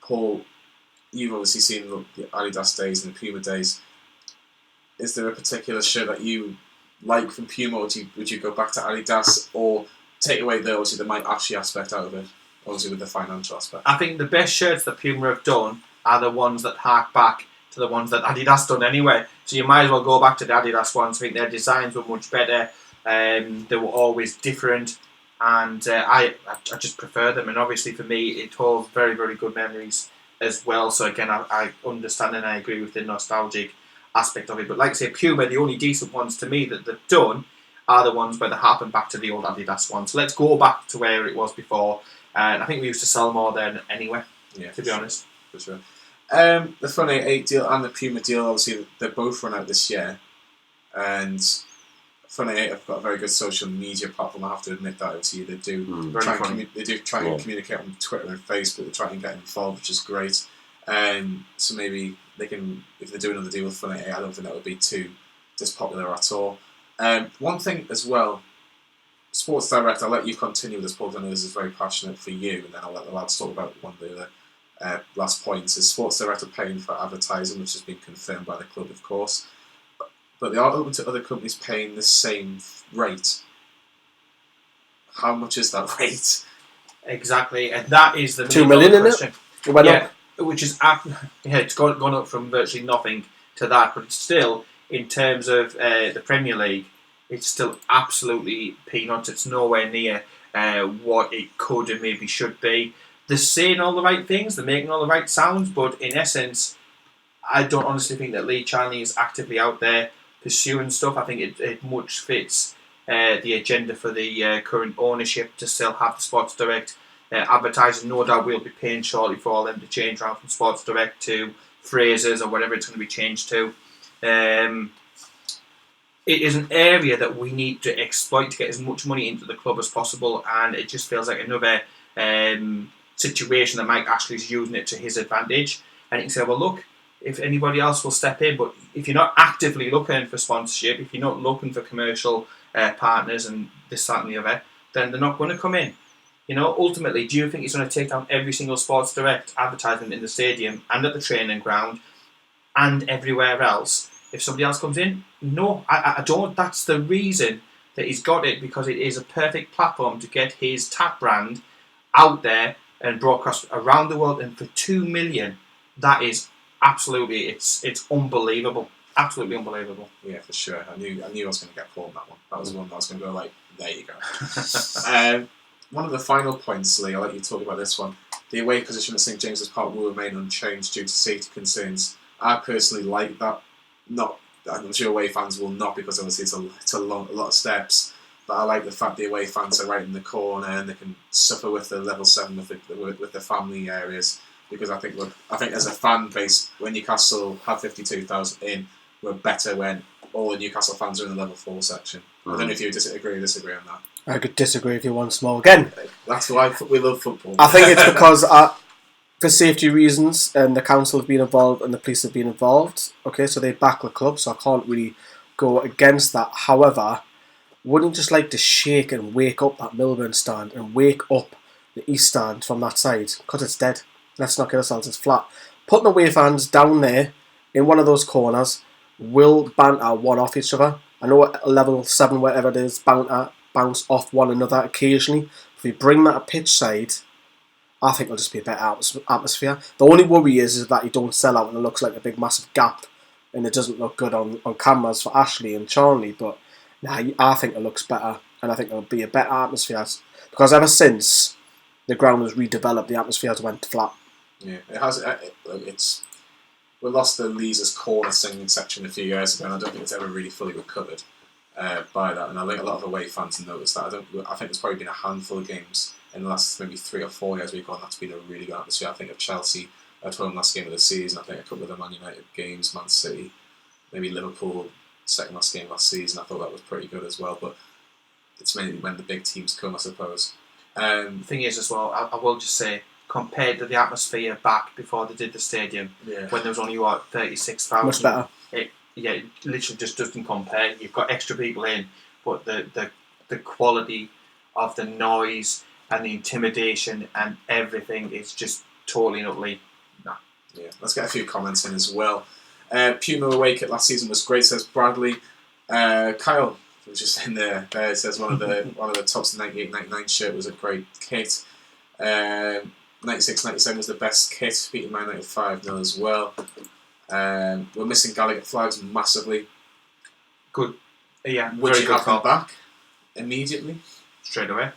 Paul, you've obviously seen the Adidas days and the Puma days. Is there a particular shirt that you like from Puma, or would you go back to Adidas, or take away the Mike Ashley aspect out of it, obviously with the financial aspect? I think the best shirts that Puma have done are the ones that hark back to the ones that Adidas done anyway. So you might as well go back to the Adidas ones. I think their designs were much better. They were always different. and I just prefer them. And obviously for me, it holds very, very good memories as well. So again, I understand and I agree with the nostalgic aspect of it. But like I say, Puma, the only decent ones to me that they've done are the ones where they harpen back to the old Adidas ones. So let's go back to where it was before. And I think we used to sell more then anyway, to be honest. For sure. The Front 8 deal and the Puma deal, obviously, they both run out this year. And Front 8 have got a very good social media platform, I have to admit that. Obviously, they do try and communicate on Twitter and Facebook. They try and get involved, which is great. So maybe they can, if they do another deal with Front 8, I don't think that would be too dispopular at all. One thing as well, Sports Direct, I'll let you continue with this, Paul. I know this is very passionate for you, and then I'll let the lads talk about one of the last points. Is Sports Direct are paying for advertising, which has been confirmed by the club, of course, but they are open to other companies paying the same rate. How much is that rate? Exactly, and that is the $2 million question. It went up. Which is it's gone up from virtually nothing to that, but still, in terms of the Premier League, it's still absolutely peanuts. It's nowhere near what it could and maybe should be. They're saying all the right things, they're making all the right sounds, but in essence, I don't honestly think that Lee Charnley is actively out there pursuing stuff. I think it much fits the agenda for the current ownership to still have the Sports Direct advertising. No doubt we'll be paying shortly for all them to change around from Sports Direct to Frasers or whatever it's going to be changed to. It is an area that we need to exploit to get as much money into the club as possible, and it just feels like another situation that Mike Ashley's using it to his advantage. And you can say, well, look, if anybody else will step in, but if you're not actively looking for sponsorship, if you're not looking for commercial partners and this, that and the other, then they're not going to come in. You know, ultimately, do you think he's going to take down every single Sports Direct advertisement in the stadium and at the training ground and everywhere else if somebody else comes in? No, I don't. That's the reason that he's got it, because it is a perfect platform to get his tap brand out there and broadcast around the world. And for $2 million, that is absolutely, it's unbelievable. Absolutely unbelievable. Yeah, for sure. I knew I was going to get caught on that one. That was one that I was going to go like, there you go. One of the final points, Lee, I'll let you talk about this one. The away position at St James's Park will remain unchanged due to safety concerns. I personally like that. I'm sure away fans will not, because obviously it's a lot of steps. But I like the fact the away fans are right in the corner and they can suffer with the level 7 with the family areas. Because I think as a fan base, when Newcastle have 52,000 in, we're better when all the Newcastle fans are in the level 4 section. I don't know if you disagree or disagree on that. I could disagree with you once more. Again, that's why we love football. I think it's because for safety reasons, and the council have been involved and the police have been involved. Okay, so they back the club, so I can't really go against that. However, wouldn't you just like to shake and wake up that Milburn stand and wake up the East stand from that side? Because it's dead. Let's not get ourselves as flat. Putting away fans down there in one of those corners will banter one off each other. I know at level 7, whatever it is, bounce off one another occasionally. If we bring that to pitch side, I think it'll just be a better atmosphere. The only worry is that you don't sell out and it looks like a big massive gap and it doesn't look good on cameras for Ashley and Charnley. But nah, I think it looks better, and I think it'll be a better atmosphere, because ever since the ground was redeveloped, the atmosphere has went flat. Yeah, it has. We lost the Lees's corner singing section a few years ago, and I don't think it's ever really fully recovered by that. And I think a lot of away fans have noticed that. I think there's probably been a handful of games in the last maybe 3 or 4 years we've gone, that's been a really good atmosphere. I think of Chelsea at home last game of the season. I think a couple of the Man United games, Man City, maybe Liverpool second last game last season. I thought that was pretty good as well. But it's mainly when the big teams come, I suppose. The thing is as well, I will just say, compared to the atmosphere back before they did the stadium, when there was only 36,000, much better. It literally just doesn't compare. You've got extra people in, but the quality of the noise and the intimidation and everything is just totally and utterly nah. Yeah, let's get a few comments in as well. Puma away kit last season was great, says Bradley. Kyle was just in there. It says one of the tops 98-99 shirt was a great kit. 96-97 was the best kit, beating Man United 5-0 as well. We're missing Gallagher flags massively. Good. Yeah, would very you good have them back immediately? Straight away.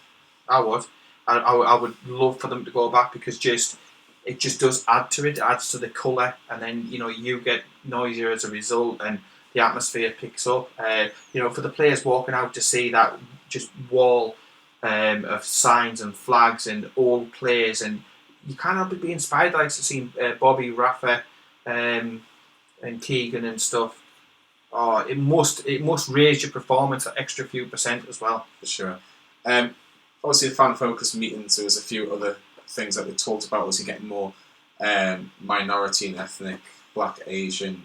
I would. I would love for them to go back because it just does add to it. It adds to the colour, and then you get noisier as a result, and the atmosphere picks up. For the players walking out to see that just wall of signs and flags and old players, and you can't help but be inspired. Like to see Bobby, Rafa, and Keegan and stuff. Oh, it must raise your performance an extra few % as well. For sure. Obviously, the fan focus meetings. There was a few other things that we talked about. Was getting more minority and ethnic, Black, Asian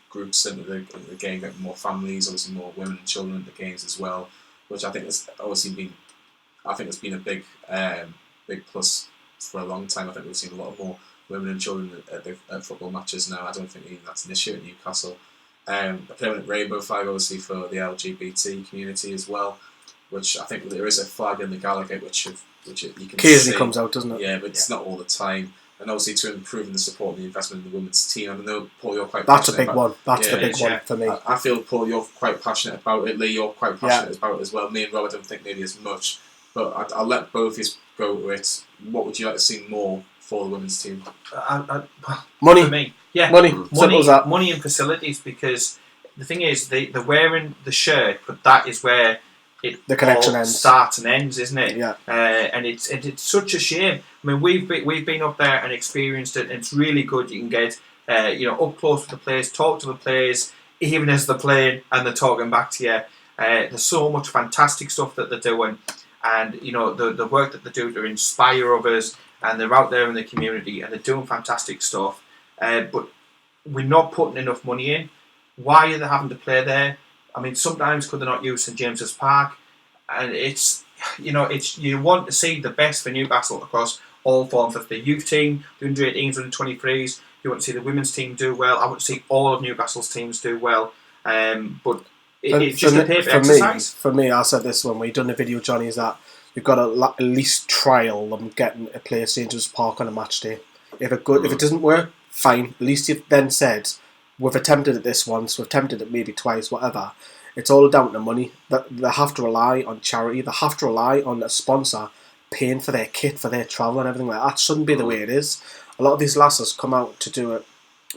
groups into the game, getting more families, obviously more women and children in the games as well, which I think has obviously been. I think it's been a big plus for a long time. I think we've seen a lot more women and children at football matches now. I don't think even that's an issue at Newcastle. A permanent rainbow flag, obviously, for the LGBT community as well, which I think there is a flag in the Gallagher, which you can occasionally see. comes out, doesn't it? Yeah, but it's not all the time. And obviously to improve the support and the investment in the women's team. I know, Paul, you're quite That's a passionate big about, one. That's the big one for me. I feel, Paul, you're quite passionate about it. Lee, you're quite passionate about it as well. Me and Rob, I don't think maybe as much. But I'll let both of you go to it. What would you like to see more for the women's team? Money. For me. Yeah. Money. Simple as that. Money and facilities, because the thing is, they're wearing the shirt, but that is where the connection all ends. starts and ends, isn't it? Yeah. And it's such a shame. I mean, we've been up there and experienced it, and it's really good. You can get up close with the players, talk to the players, even as they're playing and they're talking back to you. There's so much fantastic stuff that they're doing, and the work that they do to inspire others, and they're out there in the community and they're doing fantastic stuff. But we're not putting enough money in. Why are they having to play there? I mean, sometimes could they not use St James's Park? And it's you want to see the best for Newcastle across all forms of the youth team, the under-18s, under-23s. You want to see the women's team do well. I want to see all of Newcastle's teams do well. But it's just a paper exercise. For me, I said this when we done the video, Johnny, is that we've got to at least trial them getting a player St James's Park on a match day. If it doesn't work, fine. At least you've then said, we've attempted it this once, we've attempted it maybe twice, whatever. It's all down to money. They have to rely on charity. They have to rely on a sponsor paying for their kit, for their travel and everything like that. That shouldn't be the way it is. A lot of these lasses come out to do it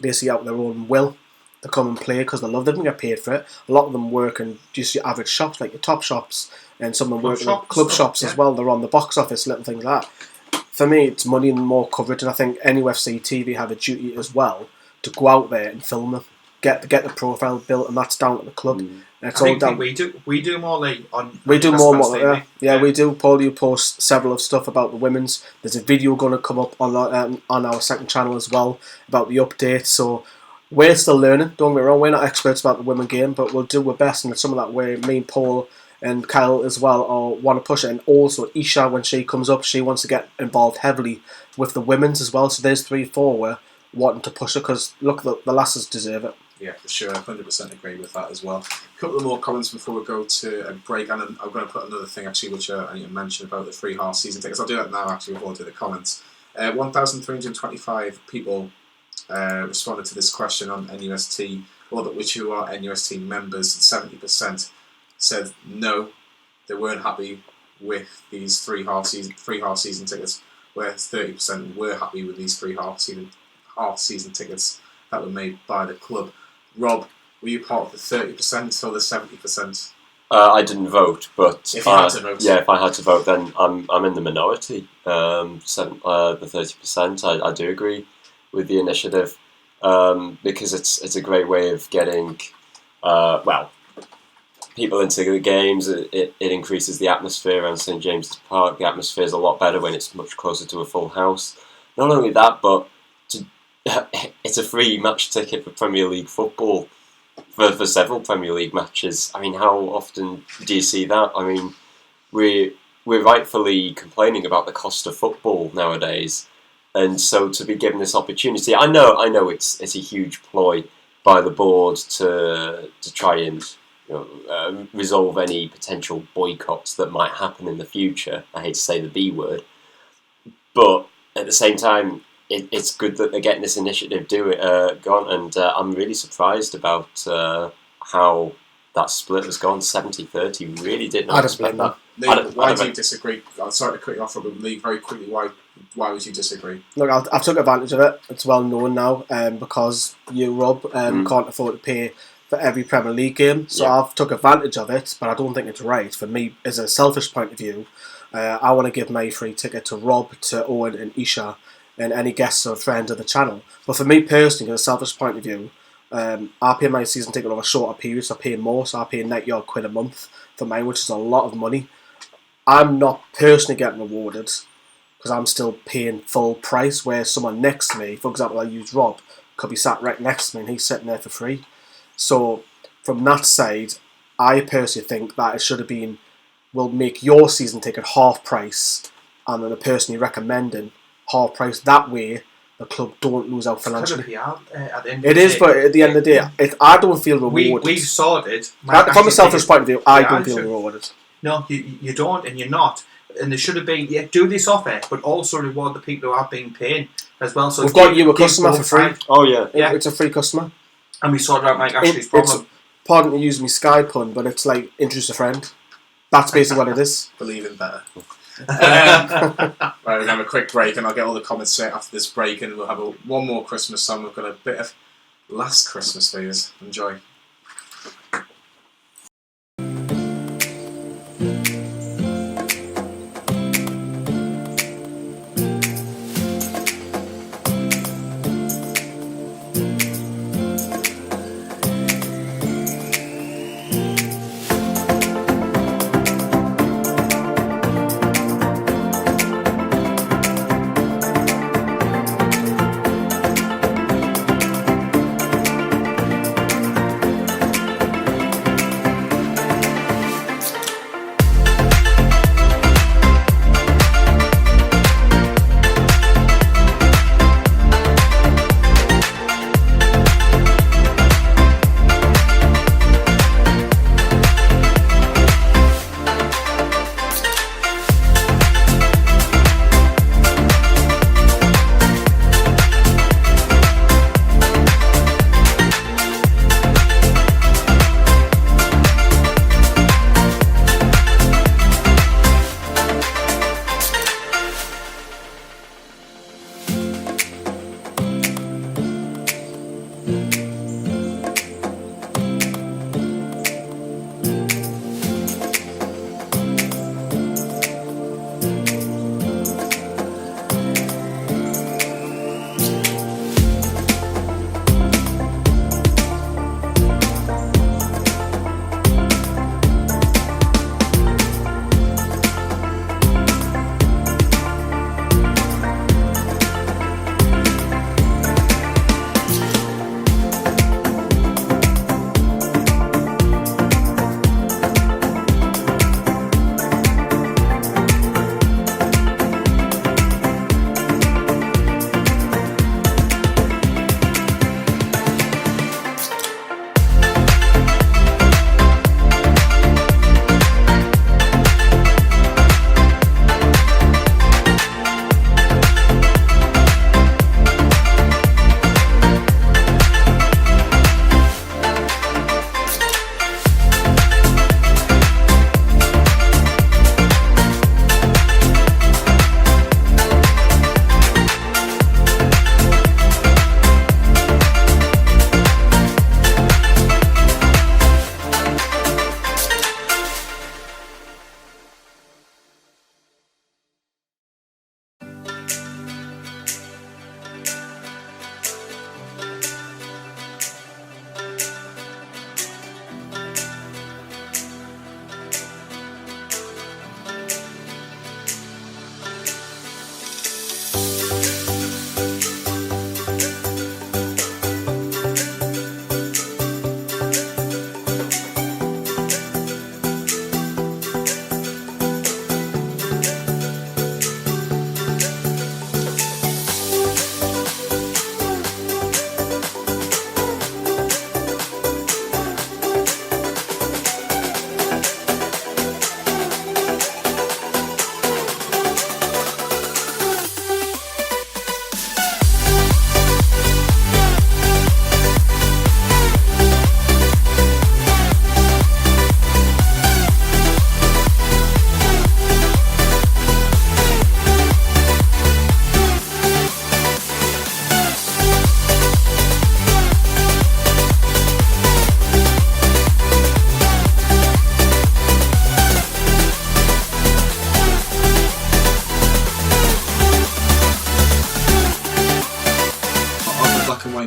basically out of their own will. They come and play because they love them and get paid for it. A lot of them work in just your average shops, like your top shops, and some of them work in club shops as well. They're on the box office, little things like that. For me, it's money and more coverage, and I think NUFC TV have a duty as well to go out there and film them, get the profile built, and that's down to the club. And it's all down. We do more like on. We do more. Yeah, we do. Paul, you post several of stuff about the women's. There's a video going to come up on our second channel as well about the update. So we're still learning. Don't get me wrong. We're not experts about the women game, but we'll do our best. And some of that way, me and Paul and Kyle as well want to push it. And also Isha, when she comes up, she wants to get involved heavily with the women's as well. So there's 3-4 we're wanting to push it because look, the lasses deserve it. Yeah, for sure. I 100% agree with that as well. A couple of more comments before we go to a break, and I'm going to put another thing actually which I need to mention about the free half season tickets. I'll do that now actually before I do the comments. 1,325 people responded to this question on NUST, or which who are NUST members, and 70% said no, they weren't happy with these free half season tickets, whereas 30% were happy with these free half season tickets that were made by the club. Rob, were you part of the 30% or the 70%? I didn't vote, but if you had to vote, if I had to vote, then I'm in the minority. The 30%, I do agree with the initiative because it's a great way of getting people into the games. It increases the atmosphere around St James's Park. The atmosphere is a lot better when it's much closer to a full house. Not only that, but it's a free match ticket for Premier League football for several Premier League matches. I mean, how often do you see that? I mean, we're rightfully complaining about the cost of football nowadays, and so to be given this opportunity, I know it's a huge ploy by the board to try and resolve any potential boycotts that might happen in the future. I hate to say the B word, but at the same time, it's good that they're getting this initiative gone, and I'm really surprised about how that split has gone 70-30. Really did not expect that. Lee, why do you disagree? I'm sorry to cut you off, but Lee, very quickly, why would you disagree? Look, I've took advantage of it. It's well known now, because you, Rob, can't afford to pay for every Premier League game. So I've took advantage of it, but I don't think it's right. For me, as a selfish point of view, I want to give my free ticket to Rob, to Owen and Isha, and any guests or friends of the channel. But for me personally, as a selfish point of view, I pay my season ticket over shorter periods. I pay more, so I pay £90 a month for mine, which is a lot of money. I'm not personally getting rewarded because I'm still paying full price, where someone next to me, for example, I use Rob, could be sat right next to me and he's sitting there for free. So from that side, I personally think that it should have been, we'll make your season ticket half price, and then the person you're recommending half price. That way, the club don't lose out financially. It is, but at the end of the day, I don't feel rewarded. We've sorted. From a selfish point of view, I don't feel rewarded. No, you don't, and you're not. And there should have been, do this offer, but also reward the people who have been paying as well. So we've got you a customer for free. Oh yeah, it's a free customer. And we sorted out Mike Ashley's problem. Pardon me using me Sky pun, but it's like introduce a friend. That's basically what it is. Believe in better. Right, we're going to have a quick break, and I'll get all the comments straight after this break, and we'll have one more Christmas song. We've got a bit of Last Christmas for you. Enjoy.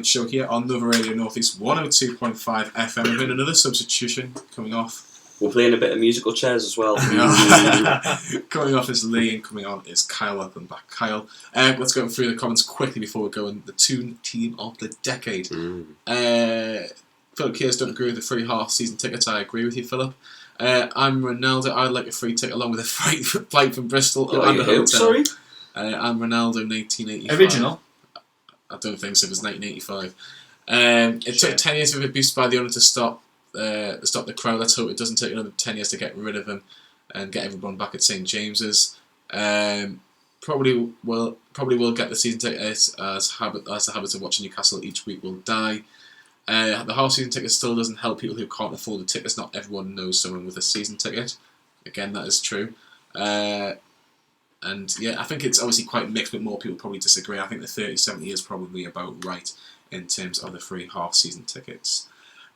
night show here on Nova Radio Northeast 102.5 FM. We've got another substitution coming off. We're playing a bit of musical chairs as well. Coming off is Lee and coming on is Kyle. Welcome back, Kyle. Let's go through the comments quickly before we go on the team of the decade. Philip Kears don't agree with the free half-season tickets. I agree with you, Philip. I'm Ronaldo. I'd like a free ticket along with a flight from Bristol. And a hotel. Sorry? I'm Ronaldo, 1985. Original? I don't think so. It was 1985. It took 10 years of abuse by the owner to stop the crowd. Let's hope it doesn't take another 10 years to get rid of him and get everyone back at St James's. Probably will get the season tickets as the habit of watching Newcastle each week will die. The half season ticket still doesn't help people who can't afford the tickets. Not everyone knows someone with a season ticket. Again, that is true. And yeah, I think it's obviously quite mixed, but more people probably disagree. I think the 30-70 is probably about right in terms of the free half season tickets.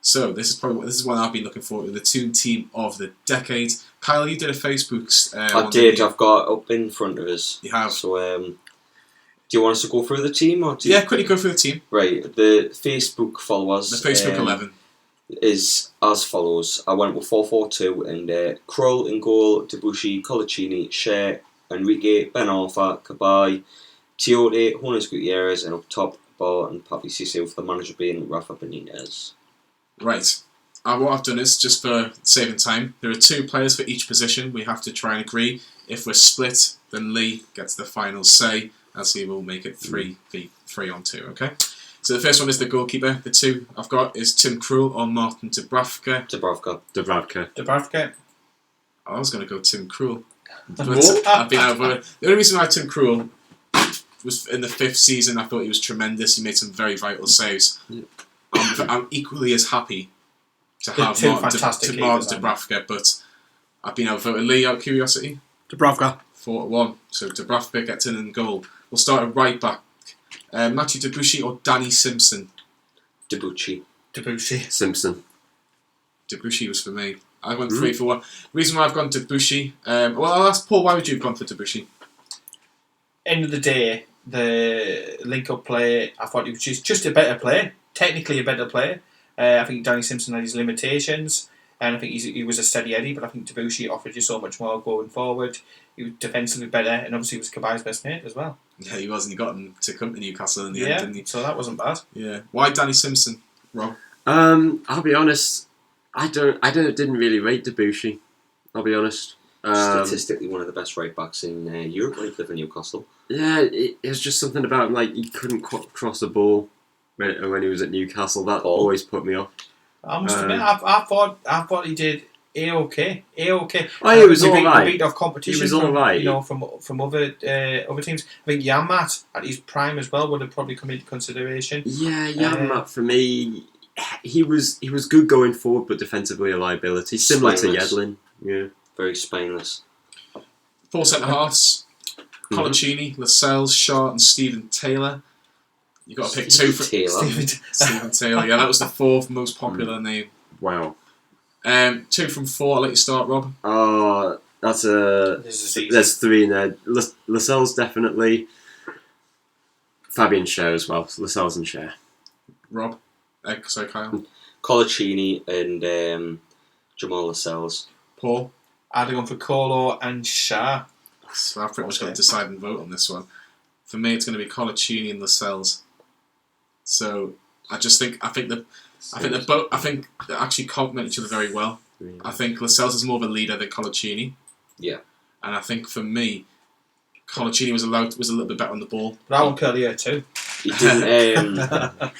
So this is one I've been looking forward to, the team of the decade. Kyle, you did a Facebook. I did. I've got it up in front of us. You have. So, do you want us to go through the team, or quickly go through the team. Right. The Facebook followers. The Facebook 11 is as follows. I went with 4-4-2 and Krull in goal, Debussy, Colaccini, Shea, Enrique, Ben Arfa, Cabaye, Tiote, Jonas Gutierrez, and up top, Bar and Papi Cisse, with the manager being Rafa Benitez. Right. What I've done is, just for saving time, there are 2 players for each position. We have to try and agree. If we're split, then Lee gets the final say, as he will make it 3-3-3-on-2, okay? So the first one is the goalkeeper. The 2 I've got is Tim Krul or Martin Dubravka. Dubravka. I was going to go Tim Krul. But I've been outvoted. The only reason why Tim Krul was in the 5th season, I thought he was tremendous. He made some very vital saves. I'm equally as happy to have Martin Dubravka, but I've been outvoted. Lee, out of curiosity? Dubravka. 4-1. So Dubravka gets in goal. We'll start at right back. Matthew Debussy or Danny Simpson? Debussy. Simpson. Debussy was for me. I went 3-1. Reason why I've gone Debussy. Well, I'll ask Paul, why would you have gone for Debussy? End of the day, the link-up play, I thought he was just a better player. Technically a better player. I think Danny Simpson had his limitations, and I think he was a steady Eddie, but I think Debussy offered you so much more going forward. He was defensively better, and obviously he was Cabaye's best mate as well. Yeah, he was, and he got him to come to Newcastle in the end, didn't he? So that wasn't bad. Yeah. Why Danny Simpson, Rob? I'll be honest. I didn't really rate Debussy. I'll be honest. Statistically, one of the best right backs in Europe when he played for Newcastle. Yeah, it was just something about him, like he couldn't cross the ball when he was at Newcastle. That always put me off. I must admit, I thought he did A-OK. Oh, he was all right. Beat off competition. He was all right. From other teams. I think Janmaat at his prime as well would have probably come into consideration. Yeah, Janmaat for me, he was good going forward, but defensively a liability, similar to Yedlin. Yeah, very spineless. 4 centre halves: Colaccini, Lascelles, Shaw, and Stephen Taylor. You got to pick 2 for Stephen Taylor. Yeah, that was the 4th most popular name. Wow. 2 from 4. I'll let you start, Rob. Oh, there's 3 in there. Lascelles definitely. Fabian Schär as well. Lascelles and Schär. Rob. Sorry, Kyle. Colaccini and Jamal Lascelles. Paul. I'd have gone for Colo and Schär. So I've pretty much got to decide and vote on this one. For me, it's going to be Colaccini and Lascelles. So I think they actually complement each other very well. Really? I think Lascelles is more of a leader than Colaccini. Yeah. And I think for me, Colaccini was a little bit better on the ball. But I want Curlier too. He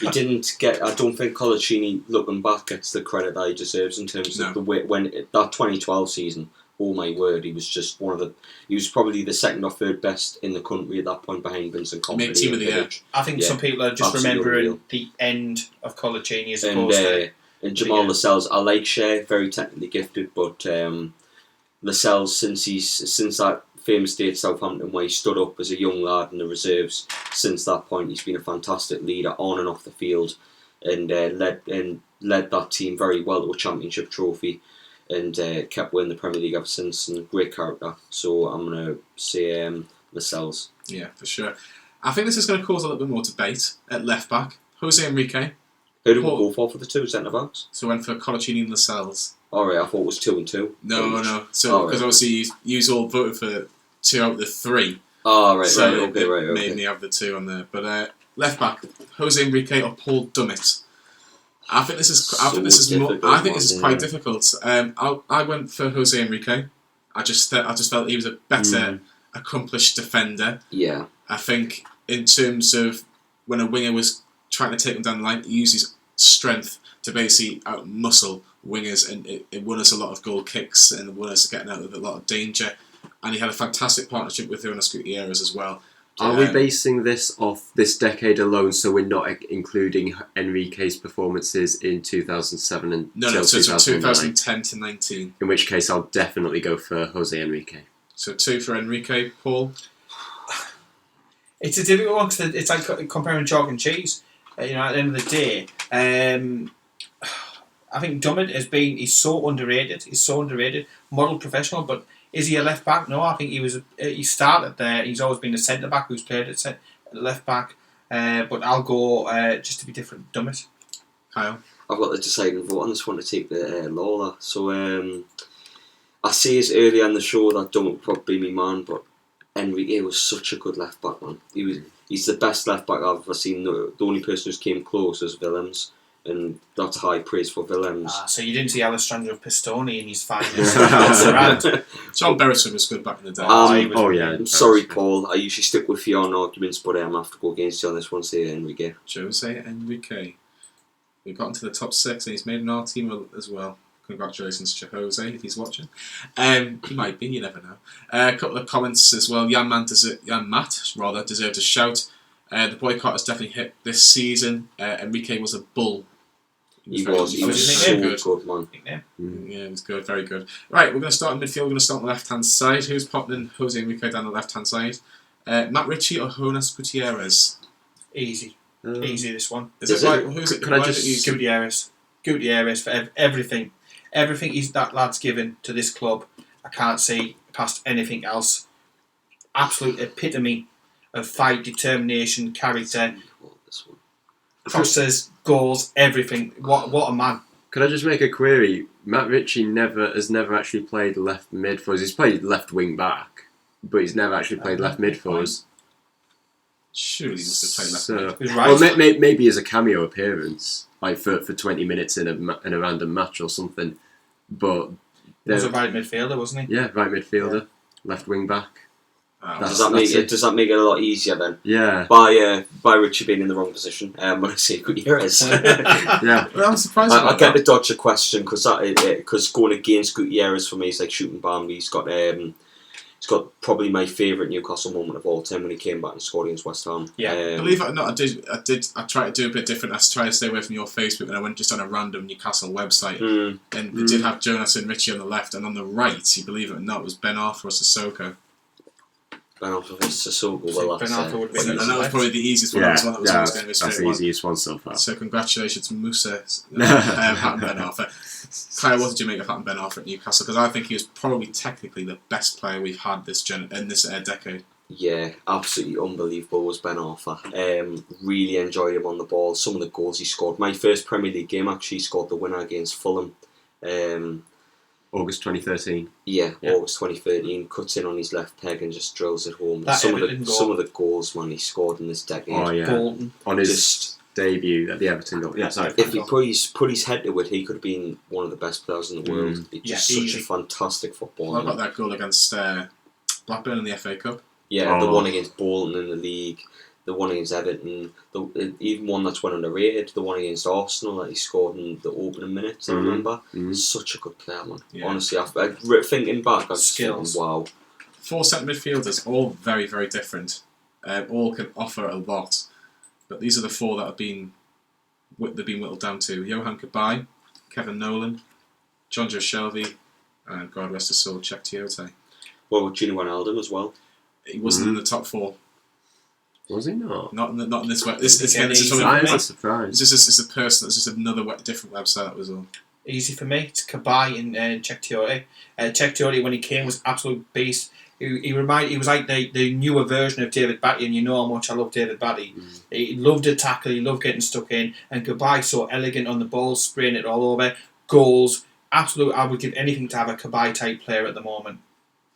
didn't get. I don't think Colaccini, looking back, gets the credit that he deserves in terms of the way when that 2012 season. Oh my word, he was just he was probably the 2nd or 3rd best in the country at that point behind Vincent Kompany. Team of the year. I think some people are just remembering the end of Colaccini as opposed to... And Jamal Lascelles, I like Schär, very technically gifted, but Lascelles, since that famous day at Southampton where he stood up as a young lad in the reserves, since that point he's been a fantastic leader on and off the field, and led that team very well to a championship trophy. And kept winning the Premier League ever since, and great character. So I'm going to say Lascelles. Yeah, for sure. I think this is going to cause a little bit more debate at left back. Jose Enrique. Who did we go for the two centre-backs? So went for Colaccini and Lascelles. Alright, I thought it was 2 and 2. No. So, because obviously you all voted for 2 out of the 3. Oh, right, so right, okay. Made me have the 2 on there. But left back, Jose Enrique or Paul Dummett. I think this is quite difficult. I went for Jose Enrique. I just felt he was a better accomplished defender. Yeah. I think in terms of when a winger was trying to take him down the line, he used his strength to basically out-muscle wingers, and it won us a lot of goal kicks and won us getting out of a lot of danger. And he had a fantastic partnership with Jonas Gutierrez as well. Are we basing this off this decade alone, so we're not including Enrique's performances in 2007 and No, so 2010 to 19. In which case, I'll definitely go for Jose Enrique. So 2 for Enrique, Paul? It's a difficult one because it's like comparing chalk and cheese. At the end of the day, I think Dummett he's so underrated. He's so underrated. Model professional, but is he a left back? No, I think he started there. He's always been a centre back who's played at left back. But I'll go just to be different. Dummett. Kyle. I've got the deciding vote on this one to take the Lola. So I say it earlier in the show that Dummett would probably be my man, but Enrique was such a good left back, man. He's the best left back I've ever seen. The only person who's came close is Willems, and that's high praise for Willems. So you didn't see Alessandro Pistone in his finals. John Beresford was good back in the day. I'm sorry, Paul. I usually stick with you on arguments, but I have to go against you on this one. Say Enrique. Jose Enrique. We got into the top 6, and he's made an R team as well. Congratulations to Jose if he's watching. He might be, you never know. A couple of comments as well. Jan Matt deserved a shout. The boycott has definitely hit this season. Enrique was a bull. He was so good, man. Yeah, it was good, very good. Right, we're going to start in midfield. We're going to start on the left-hand side. Who's popping Jose Enrique down the left-hand side? Matt Ritchie or Jonas Gutierrez? Easy. Easy, this one. Who's it? Can I just... Gutierrez. Gutierrez for everything. Everything that lad's given to this club, I can't see past anything else. Absolute epitome of fight, determination, character. Crosses, goals, everything. What a man. Could I just make a query? Matt Ritchie has never actually played left mid for us. He's played left wing back, but he's never actually played left mid for us. Surely he must have played left mid. Well, maybe as a cameo appearance, like for 20 minutes in a random match or something. But he was a right midfielder, wasn't he? Yeah, right midfielder, left wing back. Does that make it a lot easier then? Yeah. By Richie being in the wrong position, when I say Gutierrez. Yeah. Well, I'm surprised. I get the Dodger question because going against Gutierrez for me is like shooting Bambi. He's got probably my favourite Newcastle moment of all time when he came back and scored against West Ham. Yeah, believe it or not, I tried to do a bit different. I tried to stay away from your Facebook, and I went just on a random Newcastle website, and they did have Jonas and Ritchie on the left, and on the right, you believe it or not, was Ben Arthur or Sissoko. Ben Arthur or Sissoko. Ben Arthur would be and that was probably the easiest one. Yeah, that was always going to be straight that's the easiest one so far. So congratulations, Musa, Pat and Ben Arthur. Kyle, what did you make of Pat and Ben Arthur at Newcastle? Because I think he was probably technically the best player we've had this decade. Yeah, absolutely unbelievable was Ben Arthur. Really enjoyed him on the ball. Some of the goals he scored. My first Premier League game actually scored the winner against Fulham. August 2013. Yeah, August 2013. Cuts in on his left peg and just drills it home. Some of the goals, man, he scored in this decade. Oh yeah, Bolton. On his debut at the Everton goal. Yeah, sorry. If he put his head to it, he could have been one of the best players in the world. He's just such a fantastic footballer. What about that goal against Blackburn in the FA Cup? Yeah, the one against Bolton in the league, the one against Everton, even one that's went underrated, the one against Arsenal that he scored in the opening minutes, I remember. Such a good player, man. Yeah. Honestly, thinking back, I'm skills. Wow. 4 centre midfielders, all very, very different. All can offer a lot. But these are the 4 that they've been whittled down to. Johan Cabaye, Kevin Nolan, John Joe Shelby, and God rest his soul, Czech Tiote. Well, Gini Wijnaldum as well. He wasn't in the top 4. Was he not? Not in this way. This is a surprise. It's a person. It's just another different website. That was all. Easy for me. It's Cabaye and Czech Tiote. Czech Tiote, when he came, was absolute beast. He was like the newer version of David Batty, and you know how much I love David Batty. He loved a tackle, he loved getting stuck in, and Cabaye so elegant on the ball, spraying it all over, goals. Absolute, I would give anything to have a Cabaye type player at the moment.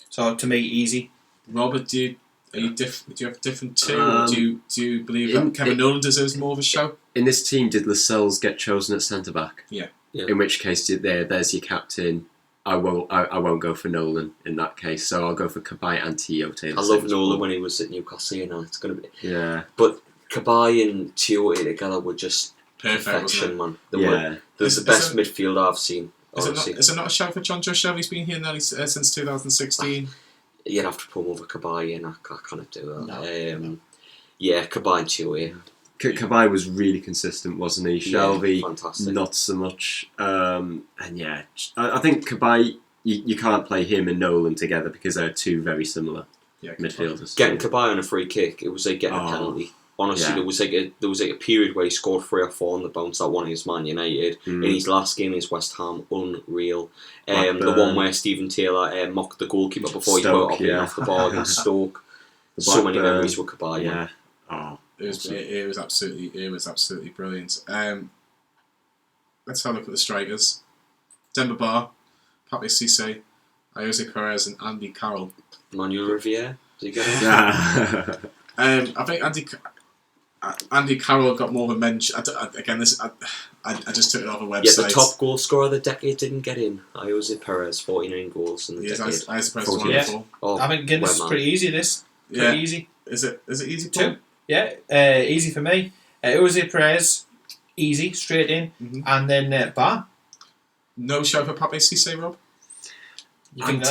So to me, easy. Robert, do you have a different too? Or do you believe that Kevin Nolan deserves more of a show? In this team, did Lascelles get chosen at centre back? Yeah. In which case, there's your captain. I won't go for Nolan in that case, so I'll go for Cabaye and Tiote. I love Nolan when he was at Newcastle, it's going to be... Yeah. But Cabaye and Tiote together were just perfection, man. They were the best midfielder I've seen. Is it not a shout for John Joshua? He's been here nearly since 2016. You'd have to put him over Cabaye, and I can't do that. No. Cabaye and Tiote. Cabaye was really consistent, wasn't he? Shelby, fantastic. Not so much. And I think Cabaye, you can't play him and Nolan together because they're two very similar midfielders. Getting Cabaye on a free kick, it was like getting a penalty. Honestly, there was like a period where he scored 3 or 4 on the bounce that one against Man United. In his last game against West Ham, unreal. The one where Stephen Taylor mocked the goalkeeper before he put it off the bar against Stoke. So many memories with Cabaye. Yeah. It was absolutely brilliant. Let's have a look at the strikers. Demba Ba, Pape Cisse, Jose Perez, and Andy Carroll. Manuel Riviere, did he get it? I think Andy Carroll got more of a mention. I just took it off a website. Yeah, the top goal scorer of the decade didn't get in. Jose Perez, 49 goals in the decade. Jose Perez was wonderful. I think Guinness is pretty easy. Pretty easy. Is it easy? Too? Yeah, easy for me. Jose Perez, easy, straight in, and then Ba. No show for Pape Cisse, Rob. I'm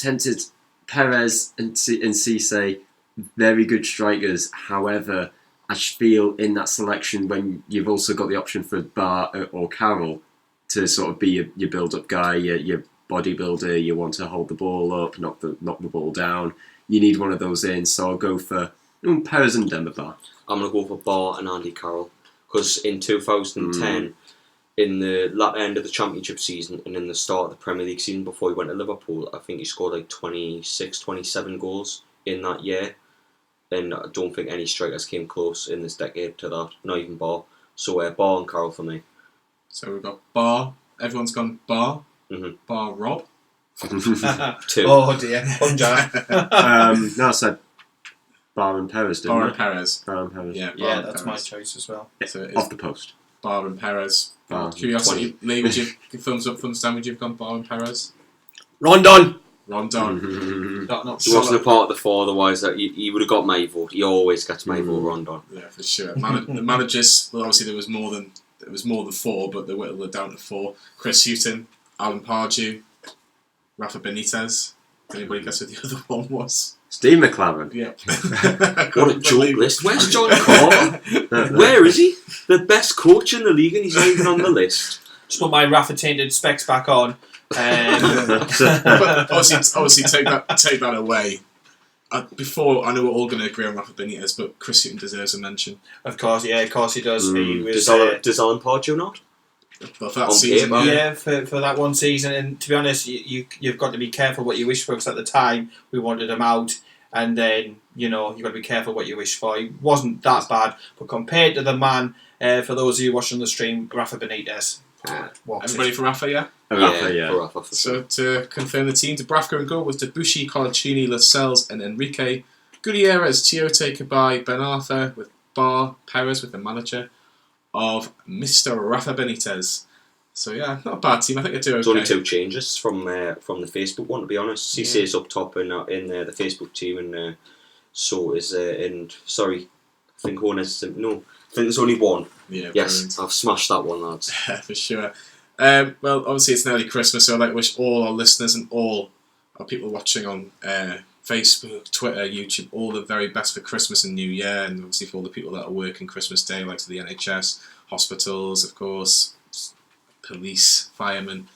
tempted. Perez and Cisse, very good strikers. However, I feel in that selection when you've also got the option for Ba or Carroll to sort of be your build-up guy, your bodybuilder. You want to hold the ball up, knock the ball down. You need one of those in. So I'll go for Perez and Demba Ba. I'm going to go for Ba and Andy Carroll because in 2010. In the latter end of the Championship season and in the start of the Premier League season before he went to Liverpool, I think he scored like 26, 27 goals in that year. And I don't think any strikers came close in this decade to that, not even Ba. So Ba and Carroll for me. So we've got Ba. Everyone's gone Ba. Ba Rob. 2. Oh dear. No, I said Ba and Perez, didn't Ba I? and Perez. Ba and Perez. Yeah, that's my choice as well. So off the post. Ba and Perez. Curiosity, Lee, would you thumbs up, thumbs down? Would you have gone Ba and Perez? Rondon. He wasn't a part of the 4, otherwise he would have got my vote. He always gets my vote, Rondon. Yeah, for sure. The managers, well, obviously there was more than 4, but they were down to 4. Chris Hughton, Alan Pardew, Rafa Benitez. Anybody guess what the other one was? Steve McLaren. Yeah. What a joke list. Where's John Carver? Where is he? The best coach in the league and he's not even on the list. Just put my Rafa tainted specs back on. But obviously take that away. Before, I know we're all going to agree on Rafa Benitez, but Chris Hughton deserves a mention. Of course he does. He was, does Alan Pardew not? For that season, for that one season, and to be honest, you've got to be careful what you wish for, because at the time we wanted him out, and then you've got to be careful what you wish for. He wasn't that bad, but compared to the man, for those of you watching the stream, Rafa Benitez. Everybody for Rafa, yeah? For Rafa. So to confirm the team, Dubravka in goal was Debuchy, Colaccini, Lascelles and Enrique. Gutierrez, Tiote, Cabaye, Ben Arthur with Ba, Perez with the manager of Mr. Rafa Benitez. So yeah, not a bad team. I think they do okay. There's only 2 changes from the Facebook one, to be honest. Cisse is up top in the Facebook team, and so is sorry, I think Hornets. No, I think there's only 1. Yeah, yes, brilliant. I've smashed that one, lads. For sure. Well, obviously it's nearly Christmas, so I'd like to wish all our listeners and all our people watching on Facebook, Twitter, YouTube, all the very best for Christmas and New Year, and obviously for all the people that are working Christmas Day, like to the NHS, hospitals, of course, police, firemen,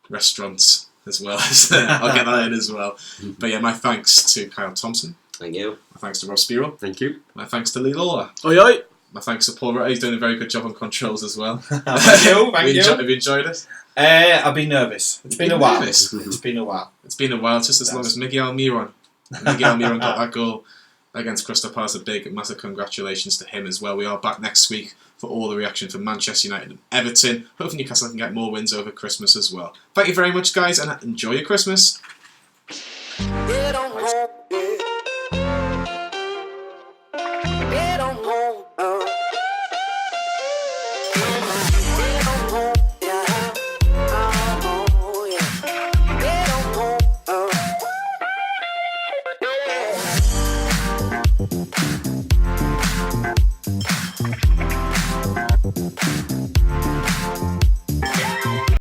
restaurants, as well as I'll get that in as well. But yeah, my thanks to Kyle Thompson. Thank you. My thanks to Rob Spiro. Thank you. My thanks to Lee Lawler. Oi oi. My thanks to Paul Rutter. He's doing a very good job on controls as well. Thank you. Thank you. Have you enjoyed it? I've been nervous. It's been a while. Nervous? It's been a while. It's been a while, just as long as Miguel Almiron. Miguel Almiron got that goal against Crystal Palace. A big, massive congratulations to him as well. We are back next week for all the reaction from Manchester United and Everton. Hopefully Newcastle can get more wins over Christmas as well. Thank you very much, guys, and enjoy your Christmas.